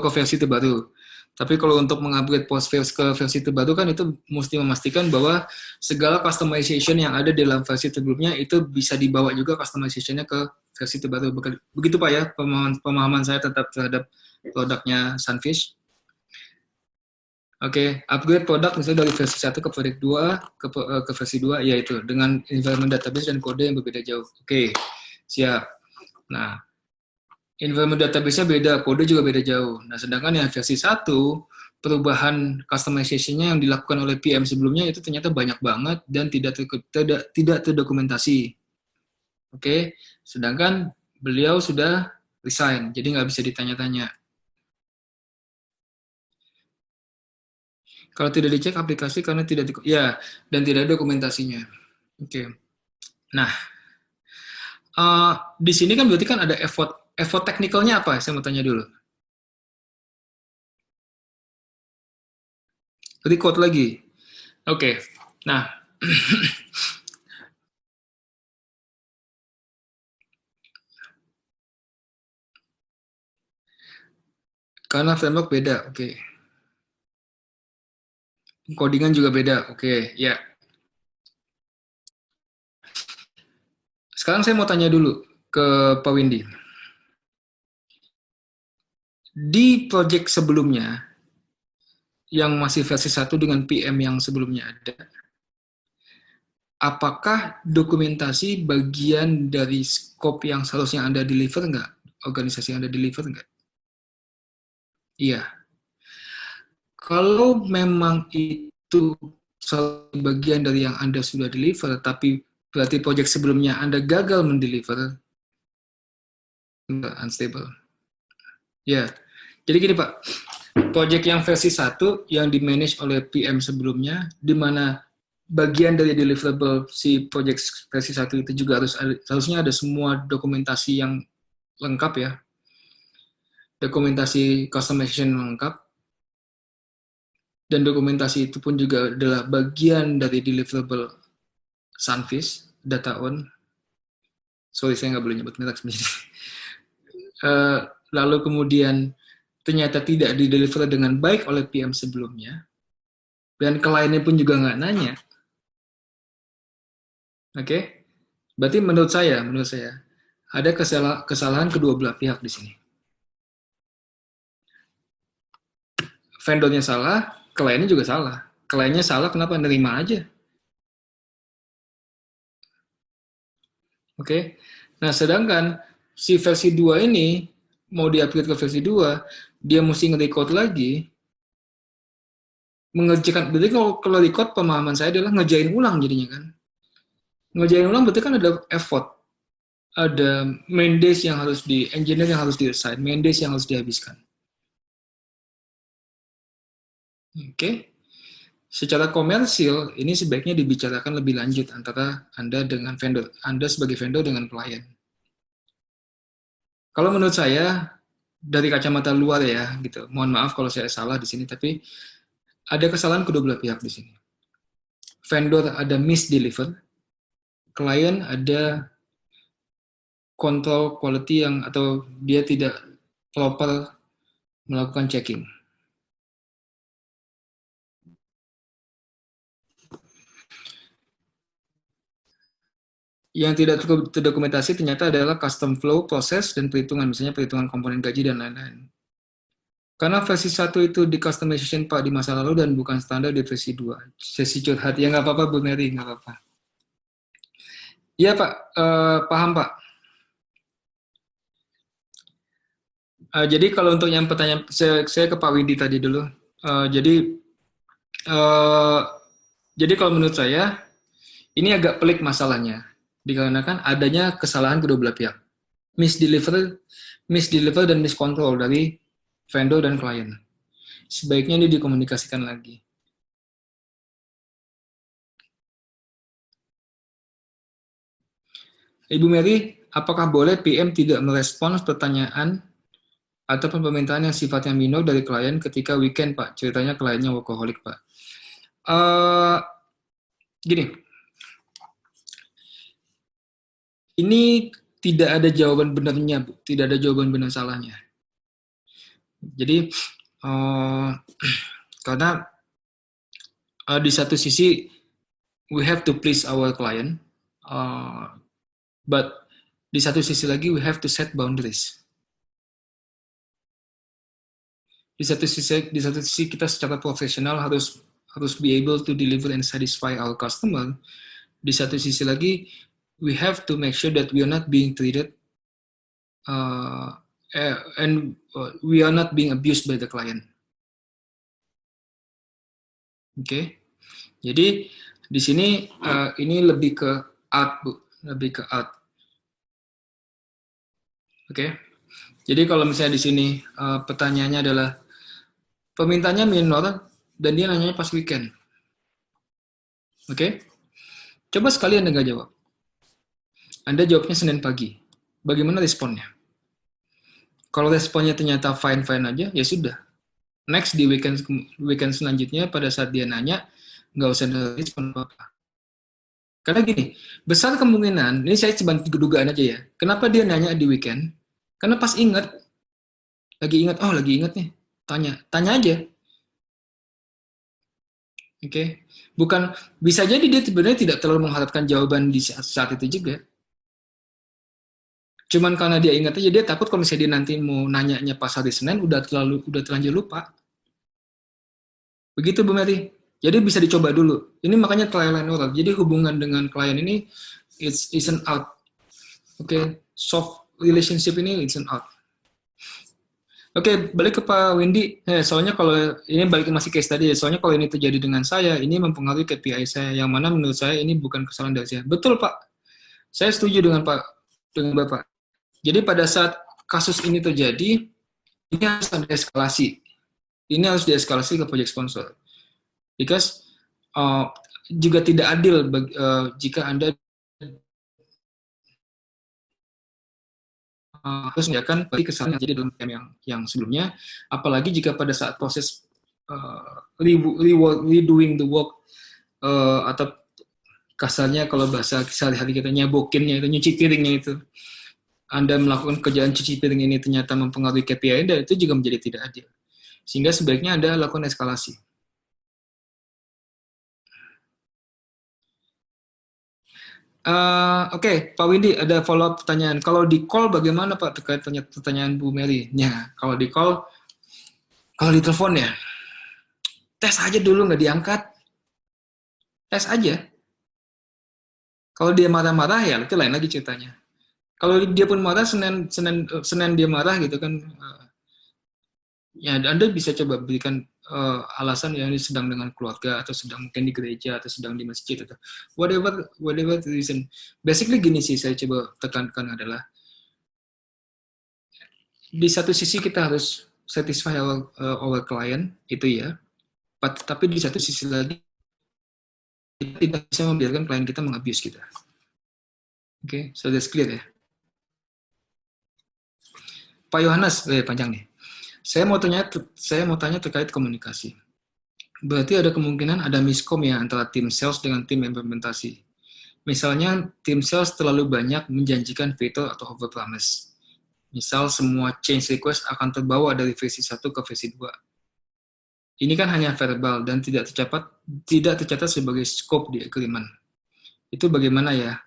S1: ke versi terbaru. Tapi kalau untuk mengupgrade ke versi terbaru kan itu mesti memastikan bahwa segala customization yang ada dalam versi sebelumnya itu bisa dibawa juga customization-nya ke versi terbaru. Begitu Pak ya, pemahaman saya tetap terhadap produknya Sunfish. Oke, upgrade produk misalnya dari versi 1 ke versi 2 ke versi 2 yaitu dengan environment database dan kode yang berbeda jauh. Oke. Siap. Nah, environment database-nya beda, kode juga beda jauh. Nah, sedangkan yang versi 1, perubahan customization-nya yang dilakukan oleh PM sebelumnya itu ternyata banyak banget dan tidak terdokumentasi. Oke, sedangkan beliau sudah resign, jadi nggak bisa ditanya-tanya. Kalau tidak dicek aplikasi karena dan tidak ada dokumentasinya. Oke. Nah, di sini kan berarti kan ada effort teknikalnya apa? Saya mau tanya dulu. Record lagi. Oke. Nah, karena framework beda. Oke. Codingan juga beda. Oke, ya. Sekarang saya mau tanya dulu ke Pak Windy. Di project sebelumnya, yang masih versi 1 dengan PM yang sebelumnya ada, apakah dokumentasi bagian dari scope yang seharusnya Anda deliver nggak? Organisasi yang Anda deliver nggak? Iya. Kalau memang itu bagian dari yang Anda sudah deliver, tapi berarti project sebelumnya Anda gagal mendeliver, unstable. Ya, jadi gini Pak, project yang versi 1 yang di-manage oleh PM sebelumnya, di mana bagian dari deliverable si project versi 1 itu juga harusnya ada semua dokumentasi yang lengkap ya, dokumentasi customization lengkap, dan dokumentasi itu pun juga adalah bagian dari deliverable Sunfish, data on. Sorry, saya nggak boleh nyebut merek sebenarnya. Lalu kemudian ternyata tidak dideliver dengan baik oleh PM sebelumnya, dan kliennya pun juga nggak nanya. Oke, berarti menurut saya ada kesalahan kedua belah pihak di sini. Vendornya salah, kliennya juga salah. Kliennya salah, kenapa nerima aja? Oke, nah sedangkan si versi 2 ini mau di-upgrade ke versi 2, dia mesti nge-record lagi, mengerjakan, berarti kalau record pemahaman saya adalah ngerjain ulang jadinya kan. Ngerjain ulang berarti kan ada effort, ada main days yang harus engineer yang harus di-assign, main days yang harus dihabiskan. Oke. Secara komersil, ini sebaiknya dibicarakan lebih lanjut antara Anda dengan vendor, Anda sebagai vendor dengan klien. Kalau menurut saya, dari kacamata luar ya, gitu. Mohon maaf kalau saya salah di sini, tapi ada kesalahan kedua belah pihak di sini. Vendor ada misdeliver, klien ada kontrol quality atau dia tidak proper melakukan checking. Yang tidak terdokumentasi ternyata adalah custom flow, proses, dan perhitungan, misalnya perhitungan komponen gaji dan lain-lain. Karena versi 1 itu di customization Pak di masa lalu dan bukan standar di versi 2. Sesi curhat, ya nggak apa-apa Bu Mary, nggak apa-apa. Iya Pak, paham Pak. Jadi kalau untuk yang pertanyaan, saya ke Pak Windy tadi dulu. Jadi Uh, jadi kalau menurut saya, ini agak pelik masalahnya, dikarenakan adanya kesalahan kedua belah pihak. Misdeliver dan miscontrol dari vendor dan klien. Sebaiknya ini dikomunikasikan lagi. Ibu Mary, apakah boleh PM tidak merespons pertanyaan ataupun permintaan yang sifatnya minor dari klien ketika weekend, Pak? Ceritanya kliennya workaholic, Pak. Gini, ini tidak ada jawaban benarnya, Bu. Tidak ada jawaban benar salahnya. Jadi, karena di satu sisi, we have to please our client, but di satu sisi lagi, we have to set boundaries. Di satu sisi kita secara profesional harus be able to deliver and satisfy our customer. Di satu sisi lagi, we have to make sure that we are not being treated and we are not being abused by the client. Oke, okay? Jadi di sini ini lebih ke art, Bu, lebih ke art. Oke, okay? Jadi kalau misalnya di sini pertanyaannya adalah permintaannya minor dan dia nanya pas weekend. Oke, okay? Coba sekalian Anda jawab. Anda jawabnya Senin pagi. Bagaimana responnya? Kalau responnya ternyata fine-fine aja, ya sudah. Next di weekend selanjutnya pada saat dia nanya, nggak usah respon apa-apa. Karena gini, besar kemungkinan, ini saya cuma dugaan aja ya, kenapa dia nanya di weekend? Karena pas lagi ingat nih, tanya aja. Oke, okay? Bukan, bisa jadi dia sebenarnya tidak terlalu mengharapkan jawaban di saat itu juga. Cuman karena dia ingat aja, dia takut kalau misalnya dia nanti mau nanyanya pas hari Senin, udah terlanjur lupa. Begitu Bu Mary. Jadi bisa dicoba dulu. Ini makanya trial and error. Jadi hubungan dengan klien ini it's an art. Oke, okay? Soft relationship ini it's an art. Oke, okay, balik ke Pak Windy. Soalnya kalau ini balik masih case tadi ya. Soalnya kalau ini terjadi dengan saya, ini mempengaruhi KPI saya. Yang mana menurut saya ini bukan kesalahan dari saya. Betul Pak. Saya setuju dengan Bapak. Jadi pada saat kasus ini terjadi, ini harus ada eskalasi. Ini harus dieskalasi ke project sponsor. Because juga tidak adil jika Anda harus menjaga kesalahan yang terjadi dalam PM yang sebelumnya, apalagi jika pada saat proses redoing the work atau kasarnya kalau bahasa sehari-hari kita nyabokinnya itu, nyuci piringnya itu, Anda melakukan kerjaan cuci piring ini ternyata mempengaruhi KPI Anda, itu juga menjadi tidak adil. Sehingga sebaiknya Anda lakukan eskalasi. Oke, Pak Windy, ada follow up pertanyaan. Kalau di call bagaimana Pak terkait pertanyaan Bu Mary? Ya, kalau di call, kalau di telepon ya, tes aja dulu nggak diangkat, tes aja. Kalau dia marah-marah ya itu lain lagi ceritanya. Kalau dia pun marah, Senin dia marah gitu kan, ya Anda bisa coba berikan alasan yang ini sedang dengan keluarga atau sedang mungkin di gereja atau sedang di masjid atau whatever reason. Basically gini sih saya coba tekankan adalah di satu sisi kita harus satisfy our client itu ya, tapi di satu sisi lagi kita tidak bisa membiarkan klien kita mengabuse kita. Oke, so that's clear ya. Pak Yohanes, panjang nih. Saya mau tanya terkait komunikasi. Berarti ada kemungkinan ada miskom ya antara tim sales dengan tim implementasi. Misalnya tim sales terlalu banyak menjanjikan veto atau overpromise. Misal semua change request akan terbawa dari versi 1 ke versi 2. Ini kan hanya verbal dan tidak tercatat sebagai scope di agreement. Itu bagaimana ya?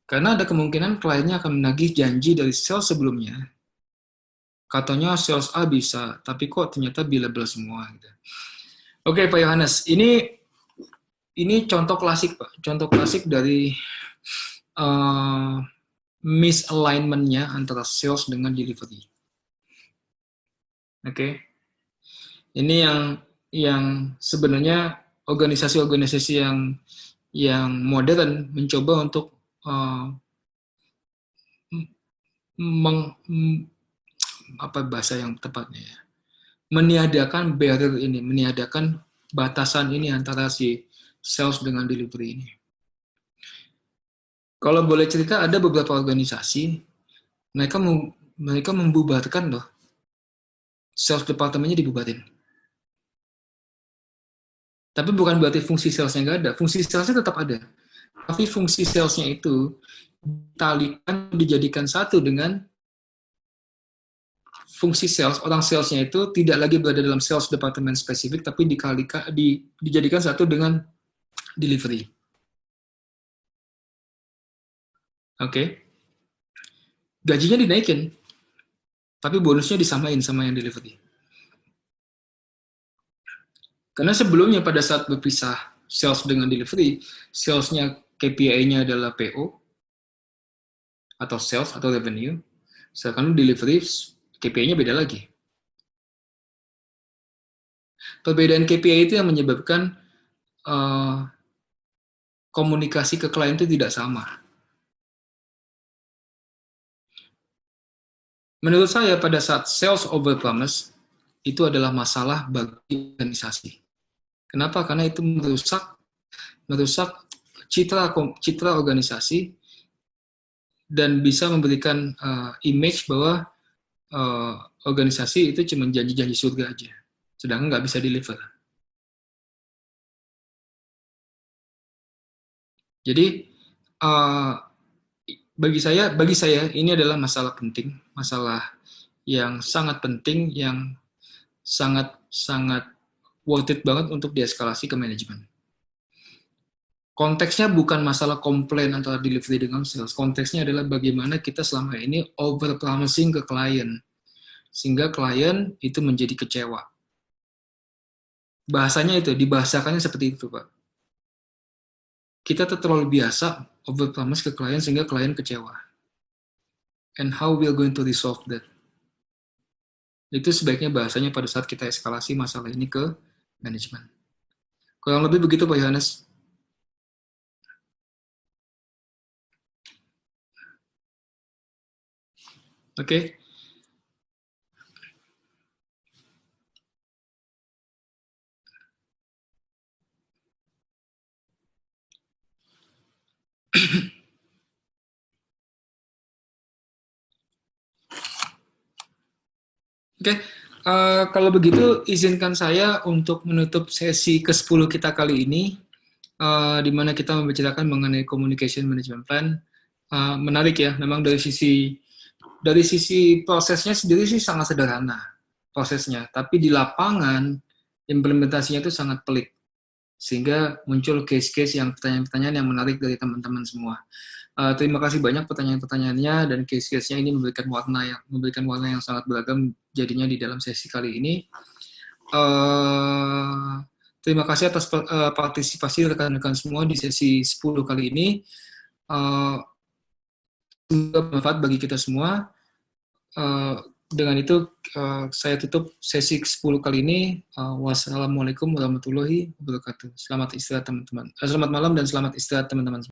S1: Karena ada kemungkinan kliennya akan menagih janji dari sales sebelumnya. Katanya sales A bisa, tapi kok ternyata billable semua. Gitu. Oke, Pak Yohanes, ini contoh klasik, Pak. Contoh klasik dari misalignment-nya antara sales dengan delivery. Oke. Ini yang yang sebenarnya organisasi-organisasi yang modern mencoba untuk apa bahasa yang tepatnya ya, meniadakan barrier ini, meniadakan batasan ini antara si sales dengan delivery ini. Kalau boleh cerita, ada beberapa organisasi mereka membubarkan loh, sales departemennya dibubarin. Tapi bukan berarti fungsi salesnya nggak ada, fungsi salesnya tetap ada. Tapi fungsi salesnya itu ditalikan, dijadikan satu dengan fungsi sales. Orang salesnya itu tidak lagi berada dalam sales department spesifik, tapi dijadikan satu dengan delivery. Oke. Gajinya dinaikin, tapi bonusnya disamain sama yang delivery. Karena sebelumnya pada saat berpisah sales dengan delivery, salesnya KPI-nya adalah PO, atau sales, atau revenue, sedangkan delivery KPI-nya beda lagi. Perbedaan KPI itu yang menyebabkan komunikasi ke klien itu tidak sama. Menurut saya pada saat sales over promise, itu adalah masalah bagi organisasi. Kenapa? Karena itu merusak citra organisasi dan bisa memberikan image bahwa organisasi itu cuma janji-janji surga aja, sedangkan nggak bisa deliver. Jadi bagi saya ini adalah masalah penting, masalah yang sangat penting, yang sangat worth it banget untuk dieskalasi ke manajemen. Konteksnya bukan masalah komplain antara delivery dengan sales. Konteksnya adalah bagaimana kita selama ini over promising ke klien, sehingga klien itu menjadi kecewa. Bahasanya itu, dibahasakannya seperti itu, Pak. Kita terlalu biasa over promise ke klien sehingga klien kecewa. And how we are going to resolve that? Itu sebaiknya bahasanya pada saat kita eskalasi masalah ini ke manajemen. Kurang lebih begitu, Pak Yohanes. Oke. Oke, kalau begitu izinkan saya untuk menutup sesi ke-10 kita kali ini, di mana kita membicarakan mengenai Communication Management Plan. Menarik ya, memang dari sisi prosesnya sendiri sih sangat sederhana prosesnya, tapi di lapangan implementasinya itu sangat pelik, sehingga muncul case-case yang pertanyaan-pertanyaan yang menarik dari teman-teman semua. Terima kasih banyak pertanyaan-pertanyaannya, dan case-case-nya ini memberikan warna yang sangat beragam jadinya di dalam sesi kali ini. Terima kasih atas partisipasi rekan-rekan semua di sesi 10 kali ini. Semoga bermanfaat bagi kita semua. Dengan itu saya tutup sesi 10 kali ini. Wassalamualaikum warahmatullahi wabarakatuh. Selamat istirahat teman-teman. Selamat malam dan selamat istirahat teman-teman.